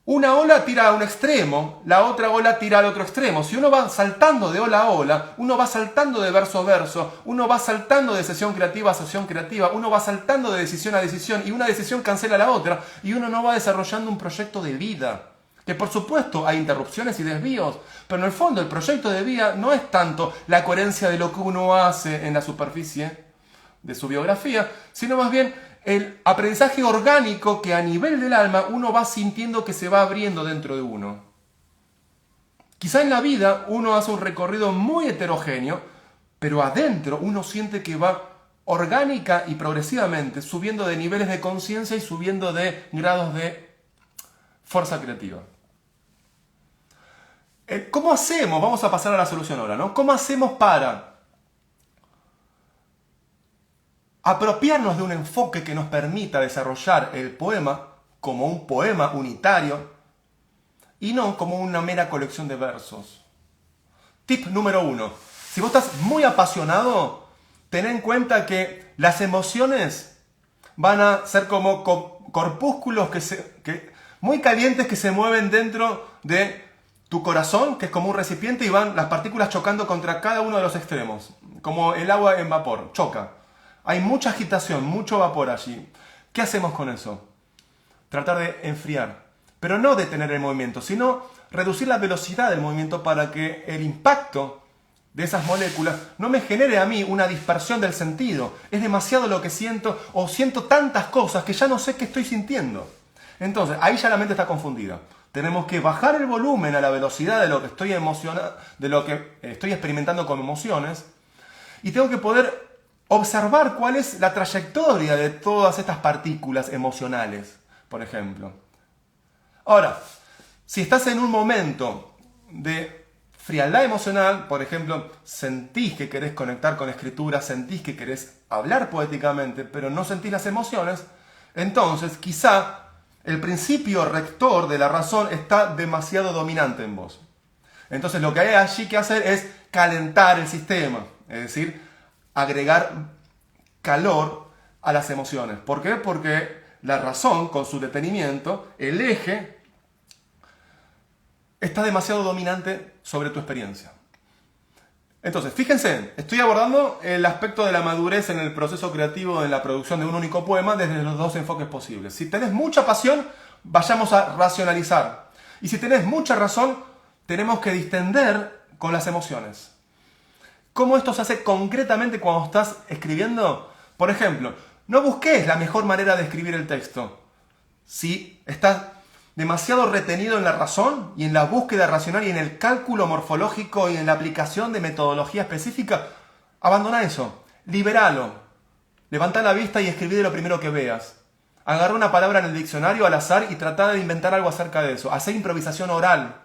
Una ola tira a un extremo, la otra ola tira al otro extremo. Si uno va saltando de ola a ola, uno va saltando de verso a verso, uno va saltando de sesión creativa a sesión creativa, uno va saltando de decisión a decisión y una decisión cancela la otra y uno no va desarrollando un proyecto de vida. Que por supuesto hay interrupciones y desvíos, pero en el fondo el proyecto de vida no es tanto la coherencia de lo que uno hace en la superficie de su biografía, sino más bien el aprendizaje orgánico que a nivel del alma uno va sintiendo que se va abriendo dentro de uno. Quizá en la vida uno hace un recorrido muy heterogéneo, pero adentro uno siente que va orgánica y progresivamente subiendo de niveles de conciencia y subiendo de grados de fuerza creativa. ¿Cómo hacemos? Vamos a pasar a la solución ahora, ¿no? ¿Cómo hacemos para apropiarnos de un enfoque que nos permita desarrollar el poema como un poema unitario y no como una mera colección de versos? Tip número 1. Si vos estás muy apasionado, ten en cuenta que las emociones van a ser como corpúsculos muy calientes que se mueven dentro de tu corazón, que es como un recipiente, y van las partículas chocando contra cada uno de los extremos, como el agua en vapor, choca. Hay mucha agitación, mucho vapor allí. ¿Qué hacemos con eso? Tratar de enfriar, pero no detener el movimiento, sino reducir la velocidad del movimiento para que el impacto de esas moléculas no me genere a mí una dispersión del sentido. Es demasiado lo que siento, o siento tantas cosas que ya no sé qué estoy sintiendo. Entonces, ahí ya la mente está confundida. Tenemos que bajar el volumen a la velocidad de lo que estoy de lo que estoy experimentando con emociones, y tengo que poder observar cuál es la trayectoria de todas estas partículas emocionales, por ejemplo. Ahora, si estás en un momento de frialdad emocional, por ejemplo, sentís que querés conectar con escritura, sentís que querés hablar poéticamente, pero no sentís las emociones, entonces quizá el principio rector de la razón está demasiado dominante en vos. Entonces lo que hay allí que hacer es calentar el sistema, es decir, agregar calor a las emociones. ¿Por qué? Porque la razón, con su detenimiento, el eje, está demasiado dominante sobre tu experiencia. Entonces, fíjense, estoy abordando el aspecto de la madurez en el proceso creativo en la producción de un único poema desde los dos enfoques posibles. Si tenés mucha pasión, vayamos a racionalizar. Y si tenés mucha razón, tenemos que distender con las emociones. ¿Cómo esto se hace concretamente cuando estás escribiendo? Por ejemplo, no busques la mejor manera de escribir el texto. Si estás demasiado retenido en la razón y en la búsqueda racional y en el cálculo morfológico y en la aplicación de metodología específica, abandona eso, liberalo. Levanta la vista y escribí de lo primero que veas. Agarra una palabra en el diccionario al azar y trata de inventar algo acerca de eso. Hacé improvisación oral.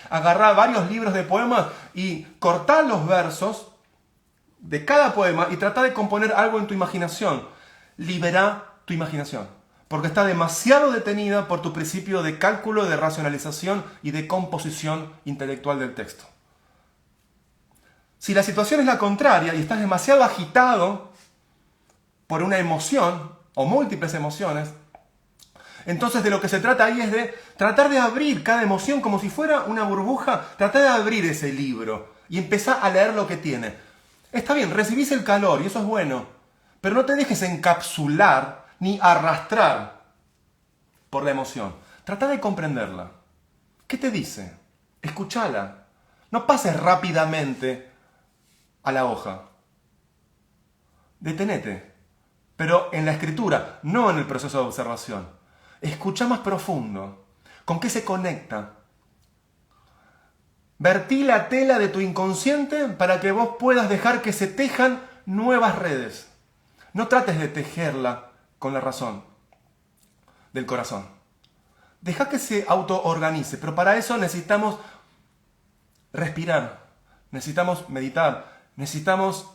Agarrá varios libros de poemas y cortá los versos de cada poema y trata de componer algo en tu imaginación. Libera tu imaginación, porque está demasiado detenida por tu principio de cálculo, de racionalización y de composición intelectual del texto. Si la situación es la contraria y estás demasiado agitado por una emoción o múltiples emociones, entonces de lo que se trata ahí es de tratar de abrir cada emoción como si fuera una burbuja, tratar de abrir ese libro y empezar a leer lo que tiene. Está bien, recibís el calor y eso es bueno, pero no te dejes encapsular ni arrastrar por la emoción. Trata de comprenderla. ¿Qué te dice? Escúchala. No pases rápidamente a la hoja. Detenete. Pero en la escritura, no en el proceso de observación. Escucha más profundo. ¿Con qué se conecta? Vertí la tela de tu inconsciente para que vos puedas dejar que se tejan nuevas redes. No trates de tejerla con la razón del corazón. Deja que se autoorganice, pero para eso necesitamos respirar, necesitamos meditar, necesitamos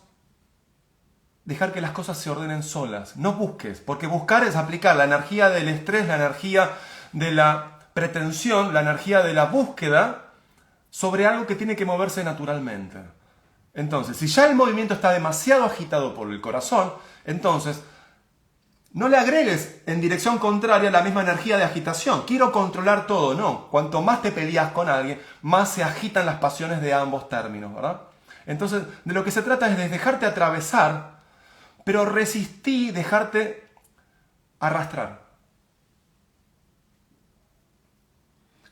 dejar que las cosas se ordenen solas. No busques, porque buscar es aplicar la energía del estrés, la energía de la pretensión, la energía de la búsqueda sobre algo que tiene que moverse naturalmente. Entonces, si ya el movimiento está demasiado agitado por el corazón, entonces no le agregues en dirección contraria la misma energía de agitación. Quiero controlar todo. No, cuanto más te peleas con alguien, más se agitan las pasiones de ambos términos, ¿verdad? Entonces, de lo que se trata es de dejarte atravesar, pero resistí dejarte arrastrar.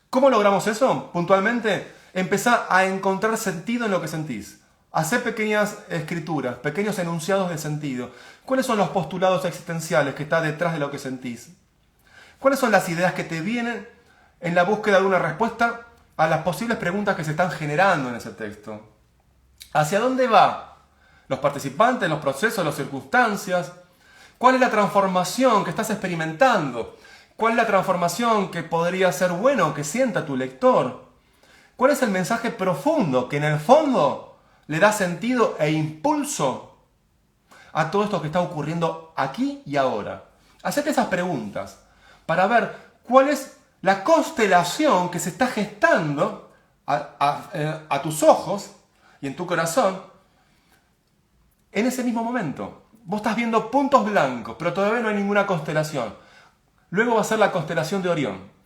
¿Cómo logramos eso? Puntualmente, empezá a encontrar sentido en lo que sentís. Hacé pequeñas escrituras, pequeños enunciados de sentido. ¿Cuáles son los postulados existenciales que están detrás de lo que sentís? ¿Cuáles son las ideas que te vienen en la búsqueda de una respuesta a las posibles preguntas que se están generando en ese texto? ¿Hacia dónde va los participantes, los procesos, las circunstancias? ¿Cuál es la transformación que estás experimentando? ¿Cuál es la transformación que podría ser bueno que sienta tu lector? ¿Cuál es el mensaje profundo que en el fondo le da sentido e impulso a todo esto que está ocurriendo aquí y ahora? Hacete esas preguntas para ver cuál es la constelación que se está gestando a tus ojos y en tu corazón en ese mismo momento. Vos estás viendo puntos blancos, pero todavía no hay ninguna constelación. Luego va a ser la constelación de Orión.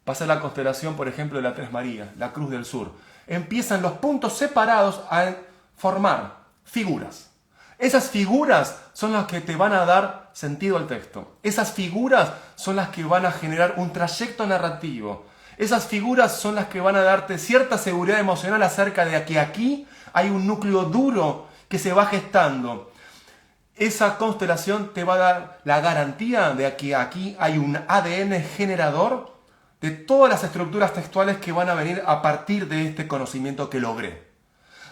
Va a ser la constelación, por ejemplo, de la Tres Marías, la Cruz del Sur. Empiezan los puntos separados a formar figuras. Esas figuras son las que te van a dar sentido al texto. Esas figuras son las que van a generar un trayecto narrativo. Esas figuras son las que van a darte cierta seguridad emocional acerca de que aquí hay un núcleo duro que se va gestando. Esa constelación te va a dar la garantía de que aquí hay un ADN generador de todas las estructuras textuales que van a venir a partir de este conocimiento que logré.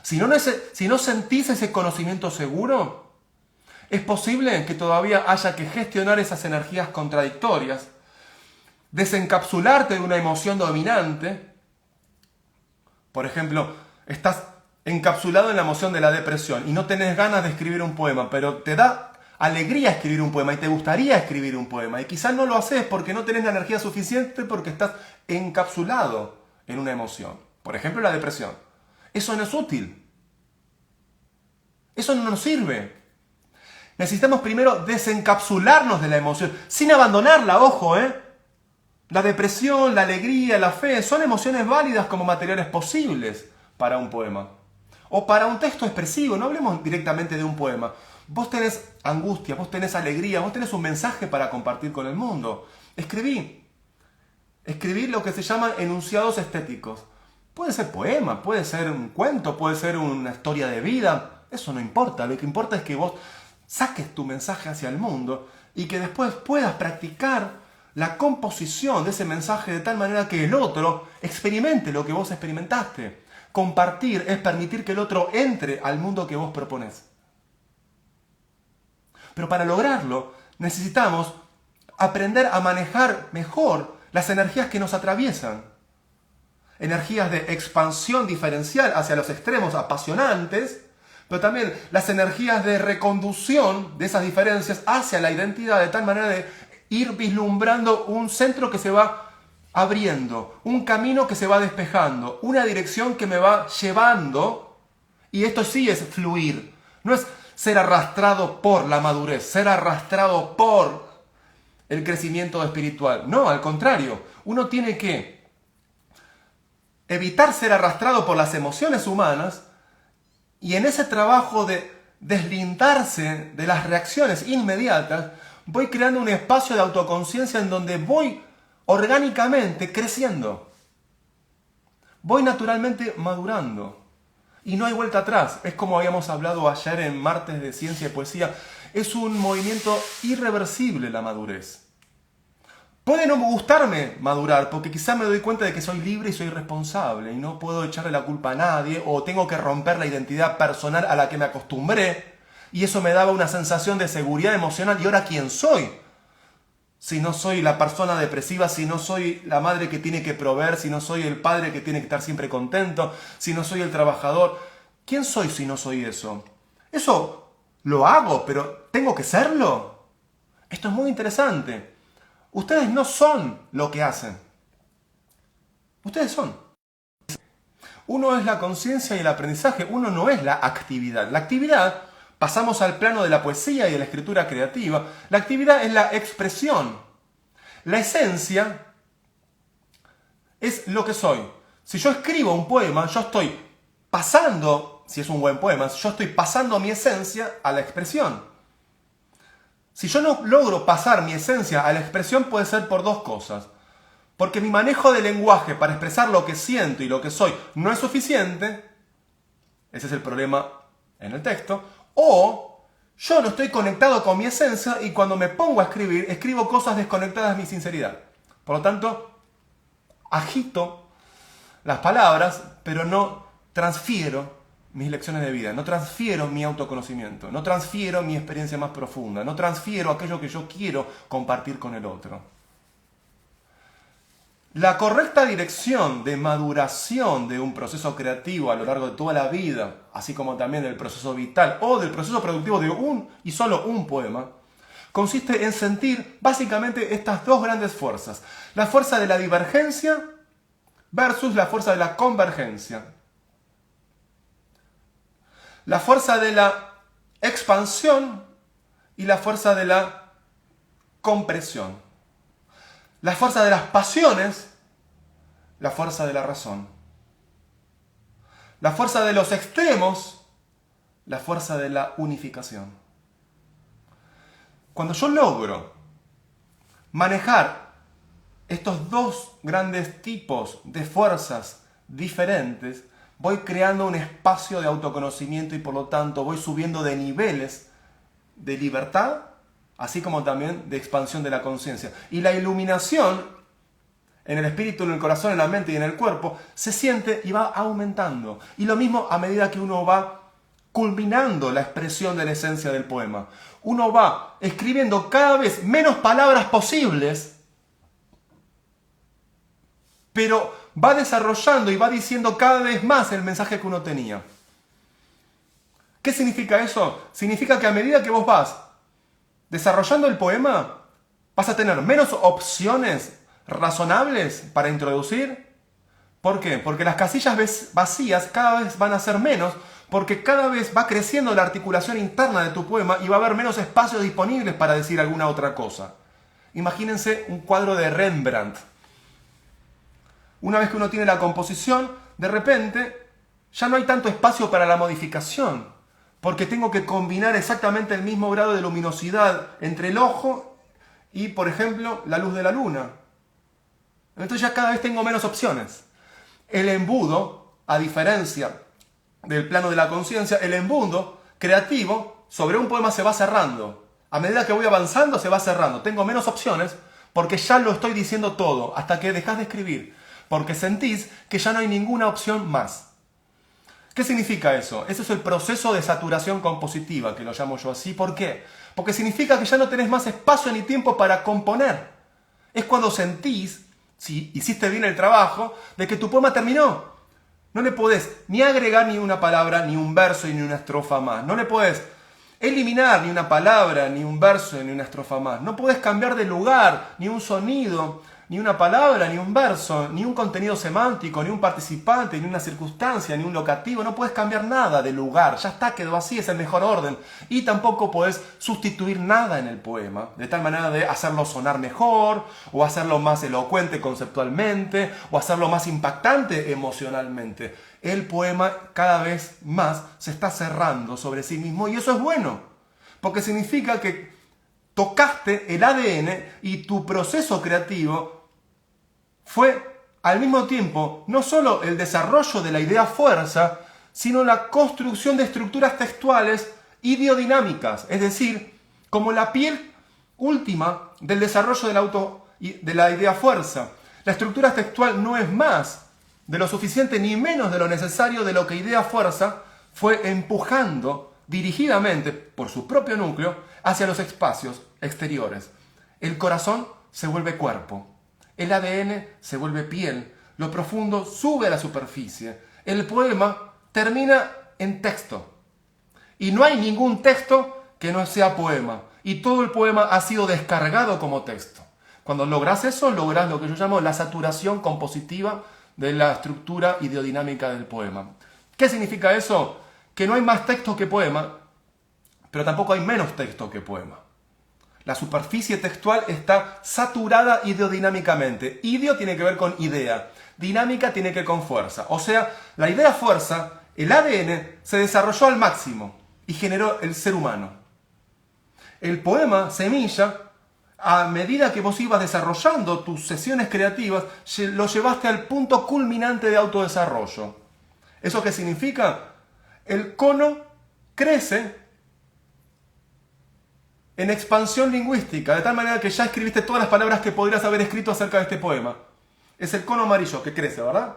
Si no sentís ese conocimiento seguro, es posible que todavía haya que gestionar esas energías contradictorias, desencapsularte de una emoción dominante. Por ejemplo, estás encapsulado en la emoción de la depresión y no tenés ganas de escribir un poema, pero te da alegría escribir un poema y te gustaría escribir un poema y quizás no lo haces porque no tenés la energía suficiente porque estás encapsulado en una emoción. Por ejemplo, la depresión. Eso no es útil. Eso no nos sirve. Necesitamos primero desencapsularnos de la emoción, sin abandonarla, ojo, La depresión, la alegría, la fe, son emociones válidas como materiales posibles para un poema. O para un texto expresivo, no hablemos directamente de un poema. Vos tenés angustia, vos tenés alegría, vos tenés un mensaje para compartir con el mundo. Escribí. Escribí lo que se llaman enunciados estéticos. Puede ser poema, puede ser un cuento, puede ser una historia de vida. Eso no importa. Lo que importa es que vos saques tu mensaje hacia el mundo y que después puedas practicar la composición de ese mensaje de tal manera que el otro experimente lo que vos experimentaste. Compartir es permitir que el otro entre al mundo que vos proponés. Pero para lograrlo necesitamos aprender a manejar mejor las energías que nos atraviesan. Energías de expansión diferencial hacia los extremos apasionantes, pero también las energías de reconducción de esas diferencias hacia la identidad, de tal manera de ir vislumbrando un centro que se va abriendo, un camino que se va despejando, una dirección que me va llevando, y esto sí es fluir, no es ser arrastrado por la madurez, ser arrastrado por el crecimiento espiritual. No, al contrario, uno tiene que evitar ser arrastrado por las emociones humanas y en ese trabajo de deslindarse de las reacciones inmediatas, voy creando un espacio de autoconciencia en donde voy orgánicamente creciendo. Voy naturalmente madurando. Y no hay vuelta atrás. Es como habíamos hablado ayer en Martes de Ciencia y Poesía. Es un movimiento irreversible la madurez. Puede no gustarme madurar, porque quizá me doy cuenta de que soy libre y soy responsable y no puedo echarle la culpa a nadie, o tengo que romper la identidad personal a la que me acostumbré, y eso me daba una sensación de seguridad emocional. ¿Y ahora quién soy? Si no soy la persona depresiva, si no soy la madre que tiene que proveer, si no soy el padre que tiene que estar siempre contento, si no soy el trabajador, ¿quién soy si no soy eso? Eso lo hago, pero ¿tengo que serlo? Esto es muy interesante. Ustedes no son lo que hacen. Ustedes son. Uno es la conciencia y el aprendizaje, uno no es la actividad. La actividad, pasamos al plano de la poesía y de la escritura creativa, la actividad es la expresión. La esencia es lo que soy. Si yo escribo un poema, yo estoy pasando, si es un buen poema, yo estoy pasando mi esencia a la expresión. Si yo no logro pasar mi esencia a la expresión, puede ser por dos cosas. Porque mi manejo de lenguaje para expresar lo que siento y lo que soy no es suficiente, ese es el problema en el texto, o yo no estoy conectado con mi esencia y cuando me pongo a escribir, escribo cosas desconectadas de mi sinceridad. Por lo tanto, agito las palabras, pero no transfiero mis lecciones de vida, no transfiero mi autoconocimiento, no transfiero mi experiencia más profunda, no transfiero aquello que yo quiero compartir con el otro. La correcta dirección de maduración de un proceso creativo a lo largo de toda la vida, así como también del proceso vital o del proceso productivo de un y solo un poema, consiste en sentir básicamente estas dos grandes fuerzas. La fuerza de la divergencia versus la fuerza de la convergencia. La fuerza de la expansión y la fuerza de la compresión. La fuerza de las pasiones, la fuerza de la razón. La fuerza de los extremos, la fuerza de la unificación. Cuando yo logro manejar estos dos grandes tipos de fuerzas diferentes, voy creando un espacio de autoconocimiento y por lo tanto voy subiendo de niveles de libertad, así como también de expansión de la conciencia. Y la iluminación en el espíritu, en el corazón, en la mente y en el cuerpo se siente y va aumentando. Y lo mismo a medida que uno va culminando la expresión de la esencia del poema. Uno va escribiendo cada vez menos palabras posibles, pero va desarrollando y va diciendo cada vez más el mensaje que uno tenía. ¿Qué significa eso? Significa que a medida que vos vas desarrollando el poema, vas a tener menos opciones razonables para introducir. ¿Por qué? Porque las casillas vacías cada vez van a ser menos, porque cada vez va creciendo la articulación interna de tu poema y va a haber menos espacios disponibles para decir alguna otra cosa. Imagínense un cuadro de Rembrandt. Una vez que uno tiene la composición, de repente ya no hay tanto espacio para la modificación, porque tengo que combinar exactamente el mismo grado de luminosidad entre el ojo y, por ejemplo, la luz de la luna. Entonces ya cada vez tengo menos opciones. El embudo, a diferencia del plano de la conciencia, el embudo creativo sobre un poema se va cerrando. A medida que voy avanzando se va cerrando. Tengo menos opciones porque ya lo estoy diciendo todo, hasta que dejas de escribir. Porque sentís que ya no hay ninguna opción más. ¿Qué significa eso? Eso es el proceso de saturación compositiva, que lo llamo yo así. ¿Por qué? Porque significa que ya no tenés más espacio ni tiempo para componer. Es cuando sentís, si hiciste bien el trabajo, de que tu poema terminó. No le podés ni agregar ni una palabra, ni un verso, ni una estrofa más. No le podés eliminar ni una palabra, ni un verso, ni una estrofa más. No podés cambiar de lugar, ni un sonido, ni una palabra, ni un verso, ni un contenido semántico, ni un participante, ni una circunstancia, ni un locativo. No podés cambiar nada de lugar. Ya está, quedó así, es el mejor orden. Y tampoco podés sustituir nada en el poema, de tal manera de hacerlo sonar mejor, o hacerlo más elocuente conceptualmente, o hacerlo más impactante emocionalmente. El poema cada vez más se está cerrando sobre sí mismo y eso es bueno, porque significa que tocaste el ADN y tu proceso creativo fue al mismo tiempo no solo el desarrollo de la idea fuerza, sino la construcción de estructuras textuales ideodinámicas, es decir, como la piel última del desarrollo de la idea fuerza. La estructura textual no es más de lo suficiente ni menos de lo necesario de lo que idea fuerza fue empujando dirigidamente por su propio núcleo hacia los espacios exteriores. El corazón se vuelve cuerpo, el ADN se vuelve piel, lo profundo sube a la superficie, el poema termina en texto. Y no hay ningún texto que no sea poema, y todo el poema ha sido descargado como texto. Cuando logras eso, logras lo que yo llamo la saturación compositiva de la estructura ideodinámica del poema. ¿Qué significa eso? Que no hay más texto que poema, pero tampoco hay menos texto que poema. La superficie textual está saturada ideodinámicamente. Ideo tiene que ver con idea, dinámica tiene que ver con fuerza. O sea, la idea fuerza, el ADN, se desarrolló al máximo y generó el ser humano. El poema, semilla, a medida que vos ibas desarrollando tus sesiones creativas, lo llevaste al punto culminante de autodesarrollo. ¿Eso qué significa? El cono crece en expansión lingüística, de tal manera que ya escribiste todas las palabras que podrías haber escrito acerca de este poema. Es el cono amarillo que crece, ¿verdad?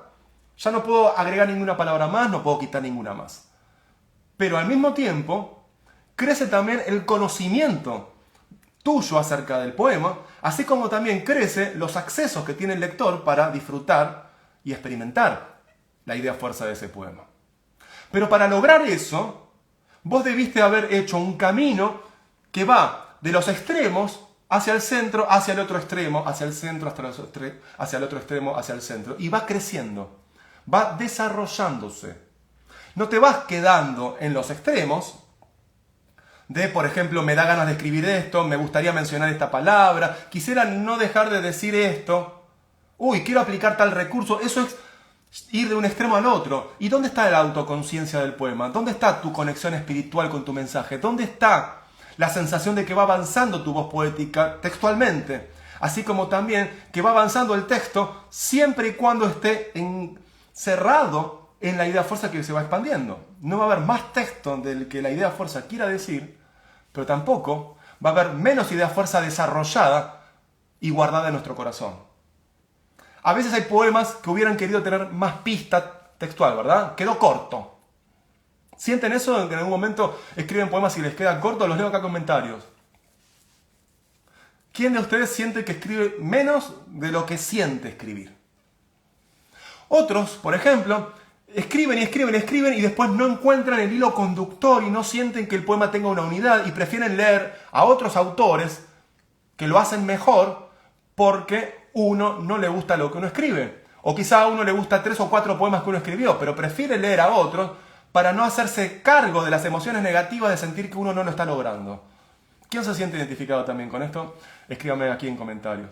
Ya no puedo agregar ninguna palabra más, no puedo quitar ninguna más. Pero al mismo tiempo, crece también el conocimiento tuyo acerca del poema, así como también crece los accesos que tiene el lector para disfrutar y experimentar la idea fuerza de ese poema. Pero para lograr eso, vos debiste haber hecho un camino que va de los extremos hacia el centro, hacia el otro extremo, hacia el centro, hacia el otro extremo, hacia el centro, y va creciendo, va desarrollándose. No te vas quedando en los extremos, de, por ejemplo, me da ganas de escribir esto, me gustaría mencionar esta palabra, quisiera no dejar de decir esto, quiero aplicar tal recurso. Eso es ir de un extremo al otro. ¿Y dónde está la autoconciencia del poema? ¿Dónde está tu conexión espiritual con tu mensaje? ¿Dónde está la sensación de que va avanzando tu voz poética textualmente? Así como también que va avanzando el texto siempre y cuando esté encerrado en la idea fuerza que se va expandiendo. No va a haber más texto del que la idea fuerza quiera decir, pero tampoco va a haber menos idea fuerza desarrollada y guardada en nuestro corazón. A veces hay poemas que hubieran querido tener más pista textual, ¿verdad? Quedó corto. ¿Sienten eso? En que en algún momento escriben poemas y les queda corto. Los leo acá en comentarios. ¿Quién de ustedes siente que escribe menos de lo que siente escribir? Otros, por ejemplo, escriben y después no encuentran el hilo conductor y no sienten que el poema tenga una unidad y prefieren leer a otros autores que lo hacen mejor porque uno no le gusta lo que uno escribe. O quizá a uno le gusta 3 o 4 poemas que uno escribió, pero prefiere leer a otros para no hacerse cargo de las emociones negativas de sentir que uno no lo está logrando. ¿Quién se siente identificado también con esto? Escríbame aquí en comentarios.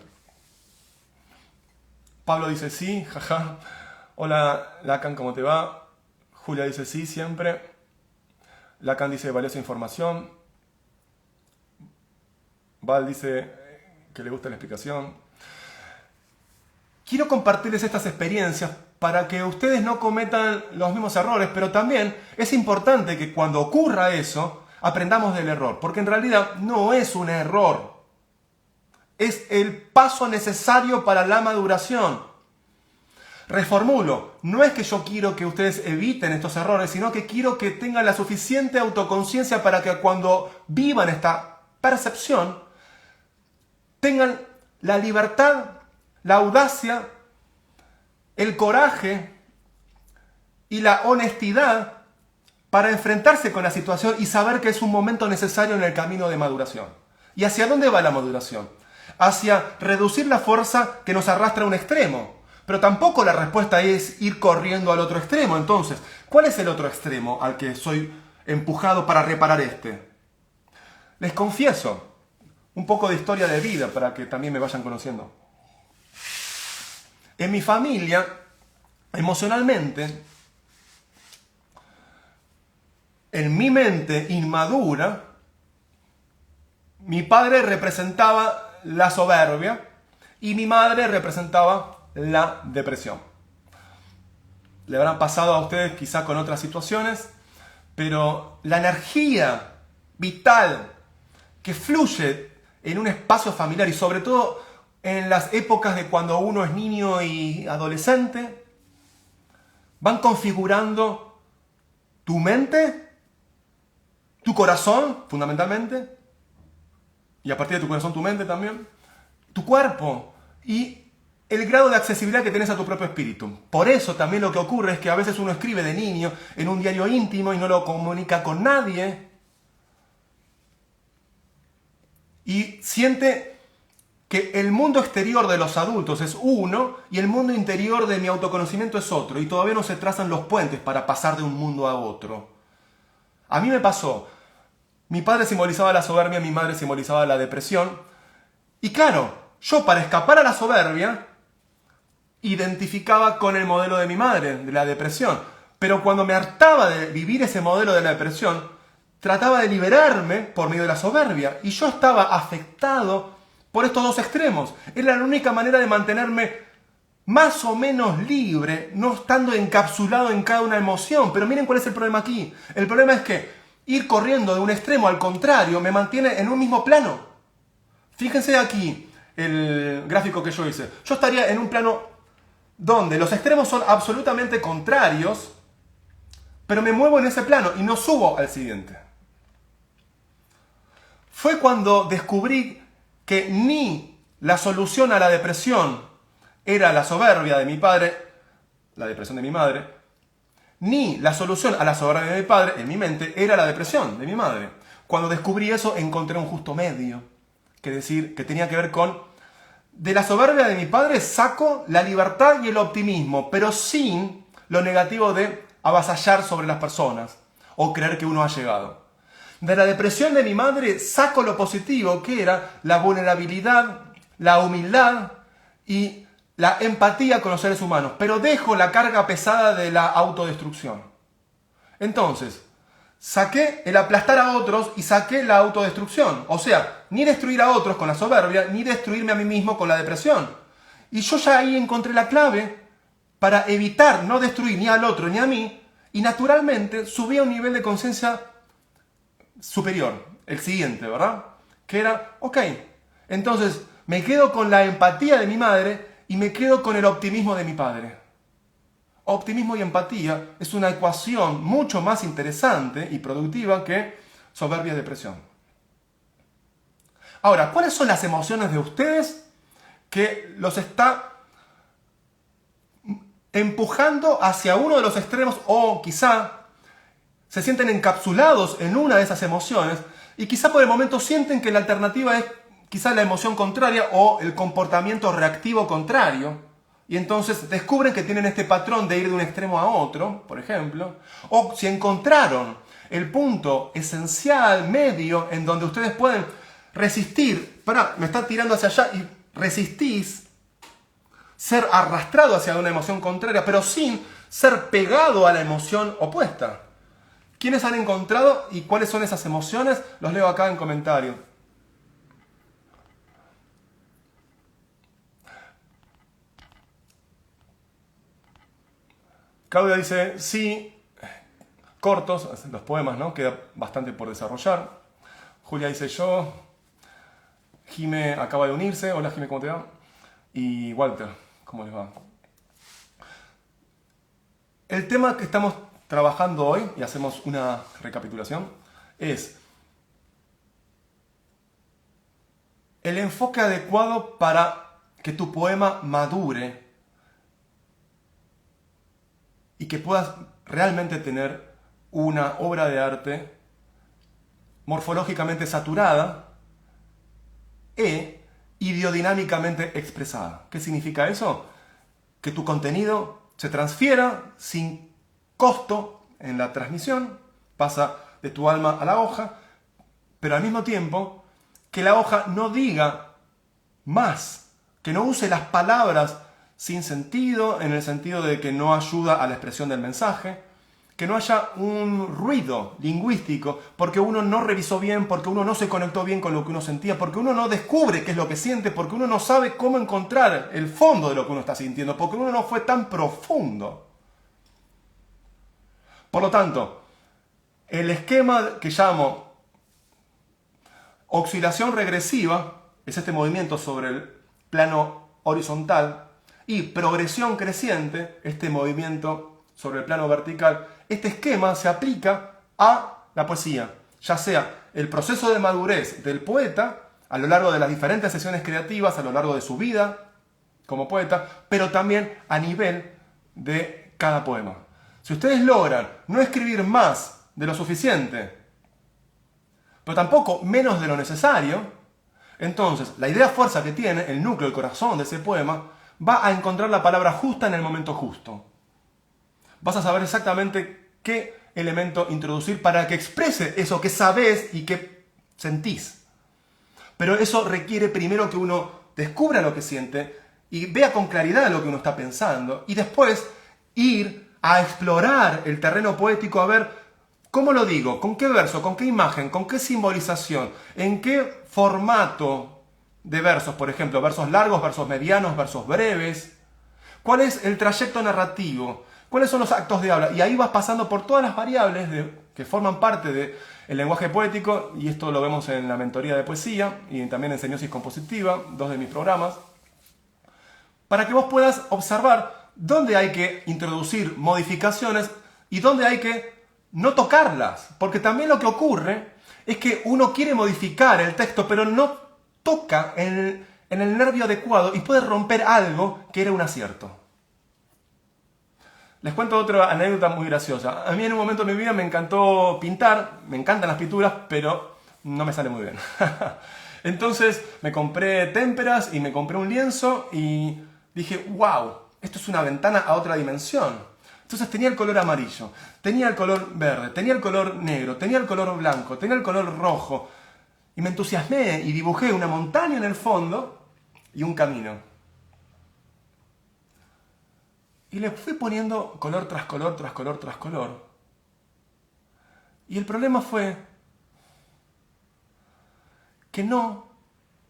Pablo dice sí, jaja. Hola, Lacan, ¿cómo te va? Julia dice sí, siempre. Lacan dice valiosa información. Val dice que le gusta la explicación. Quiero compartirles estas experiencias para que ustedes no cometan los mismos errores, pero también es importante que cuando ocurra eso, aprendamos del error, porque en realidad no es un error. Es el paso necesario para la maduración. Reformulo, no es que yo quiero que ustedes eviten estos errores, sino que quiero que tengan la suficiente autoconciencia para que cuando vivan esta percepción, tengan la libertad, la audacia, el coraje y la honestidad para enfrentarse con la situación y saber que es un momento necesario en el camino de maduración. ¿Y hacia dónde va la maduración? Hacia reducir la fuerza que nos arrastra a un extremo. Pero tampoco la respuesta es ir corriendo al otro extremo. Entonces, ¿cuál es el otro extremo al que soy empujado para reparar este? Les confieso un poco de historia de vida para que también me vayan conociendo. En mi familia, emocionalmente, en mi mente inmadura, mi padre representaba la soberbia y mi madre representaba la depresión. Le habrán pasado a ustedes quizá con otras situaciones, pero la energía vital que fluye en un espacio familiar y sobre todo en las épocas de cuando uno es niño y adolescente, van configurando tu mente, tu corazón, fundamentalmente, y a partir de tu corazón, tu mente también, tu cuerpo y el grado de accesibilidad que tienes a tu propio espíritu. Por eso también lo que ocurre es que a veces uno escribe de niño en un diario íntimo y no lo comunica con nadie y siente que el mundo exterior de los adultos es uno y el mundo interior de mi autoconocimiento es otro y todavía no se trazan los puentes para pasar de un mundo a otro. A mí me pasó. Mi padre simbolizaba la soberbia, mi madre simbolizaba la depresión. Y claro, yo para escapar a la soberbia identificaba con el modelo de mi madre, de la depresión. Pero cuando me hartaba de vivir ese modelo de la depresión, trataba de liberarme por medio de la soberbia. Y yo estaba afectado por estos dos extremos. Era la única manera de mantenerme más o menos libre, no estando encapsulado en cada una emoción. Pero miren cuál es el problema aquí. El problema es que ir corriendo de un extremo al contrario me mantiene en un mismo plano. Fíjense aquí el gráfico que yo hice. Yo estaría en un plano donde los extremos son absolutamente contrarios, pero me muevo en ese plano y no subo al siguiente. Fue cuando descubrí que ni la solución a la depresión era la soberbia de mi padre, la depresión de mi madre, ni la solución a la soberbia de mi padre, en mi mente, era la depresión de mi madre. Cuando descubrí eso, encontré un justo medio, que tenía que ver con, de la soberbia de mi padre saco la libertad y el optimismo, pero sin lo negativo de avasallar sobre las personas o creer que uno ha llegado. De la depresión de mi madre saco lo positivo, que era la vulnerabilidad, la humildad y la empatía con los seres humanos, pero dejo la carga pesada de la autodestrucción. Entonces, saqué el aplastar a otros y saqué la autodestrucción. O sea, ni destruir a otros con la soberbia, ni destruirme a mí mismo con la depresión. Y yo ya ahí encontré la clave para evitar no destruir ni al otro ni a mí, y naturalmente subí a un nivel de conciencia superior, el siguiente, ¿verdad? Que era, ok, entonces me quedo con la empatía de mi madre y me quedo con el optimismo de mi padre. Optimismo y empatía es una ecuación mucho más interesante y productiva que soberbia y depresión. Ahora, ¿cuáles son las emociones de ustedes que los está empujando hacia uno de los extremos o quizá se sienten encapsulados en una de esas emociones y quizá por el momento sienten que la alternativa es quizá la emoción contraria o el comportamiento reactivo contrario? Y entonces descubren que tienen este patrón de ir de un extremo a otro, por ejemplo. O si encontraron el punto esencial, medio, en donde ustedes pueden resistir. Me está tirando hacia allá y resistís ser arrastrado hacia una emoción contraria, pero sin ser pegado a la emoción opuesta. ¿Quiénes han encontrado y cuáles son esas emociones? Los leo acá en comentarios. Claudia dice, sí, cortos, los poemas, ¿no? Queda bastante por desarrollar. Julia dice, yo. Jime acaba de unirse. Hola, Jime, ¿cómo te va? Y Walter, ¿cómo les va? El tema que estamos trabajando hoy, y hacemos una recapitulación, es el enfoque adecuado para que tu poema madure y que puedas realmente tener una obra de arte morfológicamente saturada e ideodinámicamente expresada. ¿Qué significa eso? Que tu contenido se transfiera sin costo en la transmisión, pasa de tu alma a la hoja, pero al mismo tiempo que la hoja no diga más, que no use las palabras sin sentido, en el sentido de que no ayuda a la expresión del mensaje, que no haya un ruido lingüístico, porque uno no revisó bien, porque uno no se conectó bien con lo que uno sentía, porque uno no descubre qué es lo que siente, porque uno no sabe cómo encontrar el fondo de lo que uno está sintiendo, porque uno no fue tan profundo. Por lo tanto, el esquema que llamo oscilación regresiva es este movimiento sobre el plano horizontal, y progresión creciente, este movimiento sobre el plano vertical. Este esquema se aplica a la poesía, ya sea el proceso de madurez del poeta a lo largo de las diferentes sesiones creativas, a lo largo de su vida como poeta, pero también a nivel de cada poema. Si ustedes logran no escribir más de lo suficiente, pero tampoco menos de lo necesario, entonces la idea fuerza que tiene, el núcleo, el corazón de ese poema, va a encontrar la palabra justa en el momento justo. Vas a saber exactamente qué elemento introducir para que exprese eso que sabes y que sentís. Pero eso requiere primero que uno descubra lo que siente y vea con claridad lo que uno está pensando, y después ir a explorar el terreno poético, a ver cómo lo digo, con qué verso, con qué imagen, con qué simbolización, en qué formato de versos, por ejemplo, versos largos, versos medianos, versos breves. ¿Cuál es el trayecto narrativo? ¿Cuáles son los actos de habla? Y ahí vas pasando por todas las variables que forman parte del lenguaje poético, y esto lo vemos en la mentoría de poesía y también en semiosis compositiva, 2 de mis programas, para que vos puedas observar dónde hay que introducir modificaciones y dónde hay que no tocarlas. Porque también lo que ocurre es que uno quiere modificar el texto, pero no toca en el nervio adecuado y puede romper algo que era un acierto. Les cuento otra anécdota muy graciosa. A mí en un momento de mi vida me encantó pintar, me encantan las pinturas, pero no me sale muy bien. Entonces me compré témperas y me compré un lienzo y dije, wow, esto es una ventana a otra dimensión. Entonces tenía el color amarillo, tenía el color verde, tenía el color negro, tenía el color blanco, tenía el color rojo. Y me entusiasmé y dibujé una montaña en el fondo y un camino. Y le fui poniendo color tras color, tras color, tras color. Y el problema fue que no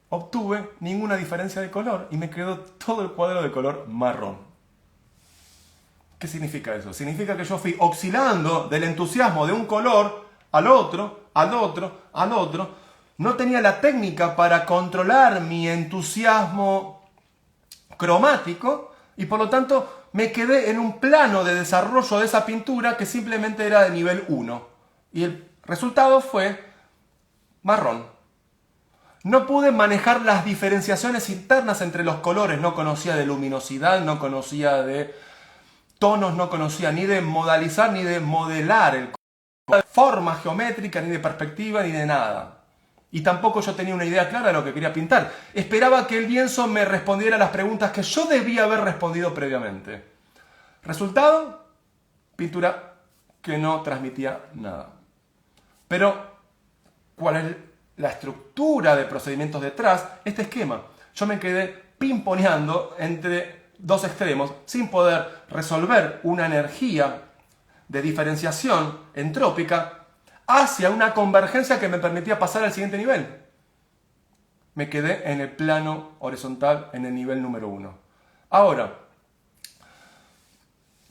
obtuve ninguna diferencia de color y me quedó todo el cuadro de color marrón. ¿Qué significa eso? Significa que yo fui oscilando del entusiasmo de un color al otro, al otro, al otro. No tenía la técnica para controlar mi entusiasmo cromático y por lo tanto me quedé en un plano de desarrollo de esa pintura que simplemente era de nivel 1. Y el resultado fue marrón. No pude manejar las diferenciaciones internas entre los colores. No conocía de luminosidad, no conocía de tonos, no conocía ni de modalizar ni de modelar el color, de forma geométrica, ni de perspectiva, ni de nada. Y tampoco yo tenía una idea clara de lo que quería pintar. Esperaba que el lienzo me respondiera a las preguntas que yo debía haber respondido previamente. Resultado, pintura que no transmitía nada. Pero, ¿cuál es la estructura de procedimientos detrás? Este esquema. Yo me quedé pimponeando entre dos extremos sin poder resolver una energía de diferenciación entrópica hacia una convergencia que me permitía pasar al siguiente nivel. Me quedé en el plano horizontal, en el nivel número 1. Ahora,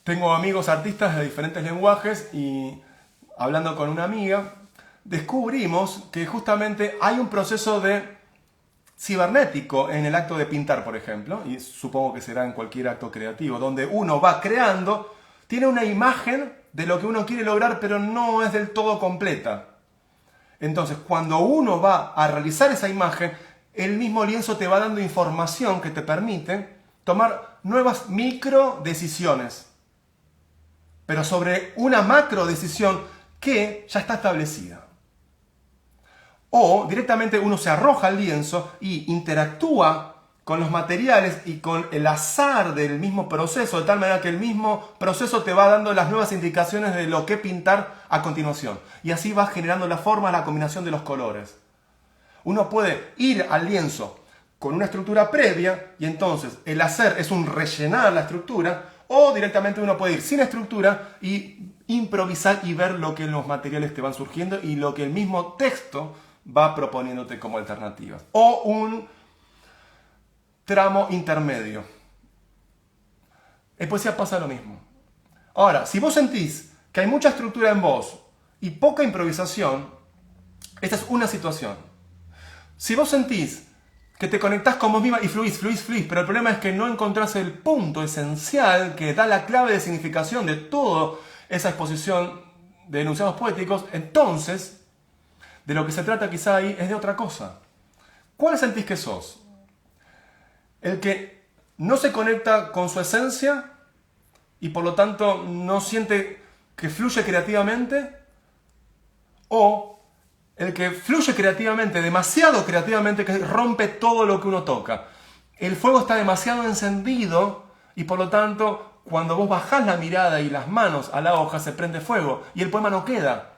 tengo amigos artistas de diferentes lenguajes y hablando con una amiga, descubrimos que justamente hay un proceso de cibernético en el acto de pintar, por ejemplo, y supongo que será en cualquier acto creativo, donde uno va creando, tiene una imagen de lo que uno quiere lograr, pero no es del todo completa. Entonces, cuando uno va a realizar esa imagen, el mismo lienzo te va dando información que te permite tomar nuevas micro decisiones. pero sobre una macro decisión que ya está establecida. O directamente uno se arroja al lienzo y interactúa con los materiales y con el azar del mismo proceso, de tal manera que el mismo proceso te va dando las nuevas indicaciones de lo que pintar a continuación. Y así va generando la forma, la combinación de los colores. Uno puede ir al lienzo con una estructura previa y entonces el hacer es un rellenar la estructura, o directamente uno puede ir sin estructura y improvisar y ver lo que los materiales te van surgiendo y lo que el mismo texto va proponiéndote como alternativas. O un tramo intermedio. En poesía pasa lo mismo. Ahora, si vos sentís que hay mucha estructura en vos y poca improvisación, esta es una situación. Si vos sentís que te conectás con vos misma y fluís, pero el problema es que no encontrás el punto esencial que da la clave de significación de toda esa exposición de enunciados poéticos, entonces, de lo que se trata quizá ahí es de otra cosa. ¿Cuál sentís que sos? ¿El que no se conecta con su esencia y por lo tanto no siente que fluye creativamente? ¿O el que fluye creativamente, demasiado creativamente, que rompe todo lo que uno toca? El fuego está demasiado encendido y por lo tanto cuando vos bajás la mirada y las manos a la hoja se prende fuego y el poema no queda.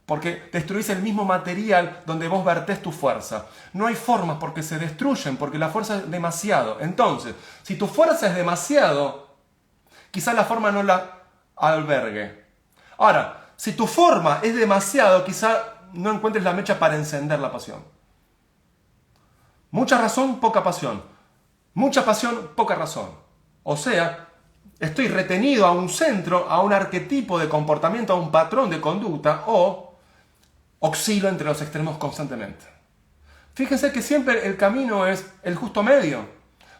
Porque destruís el mismo material donde vos vertés tu fuerza. No hay formas porque se destruyen, porque la fuerza es demasiado. Entonces, si tu fuerza es demasiado, quizás la forma no la albergue. Ahora, si tu forma es demasiado, quizás no encuentres la mecha para encender la pasión. Mucha razón, poca pasión. Mucha pasión, poca razón. O sea, estoy retenido a un centro, a un arquetipo de comportamiento, a un patrón de conducta, o oscilo entre los extremos constantemente. Fíjense que siempre el camino es el justo medio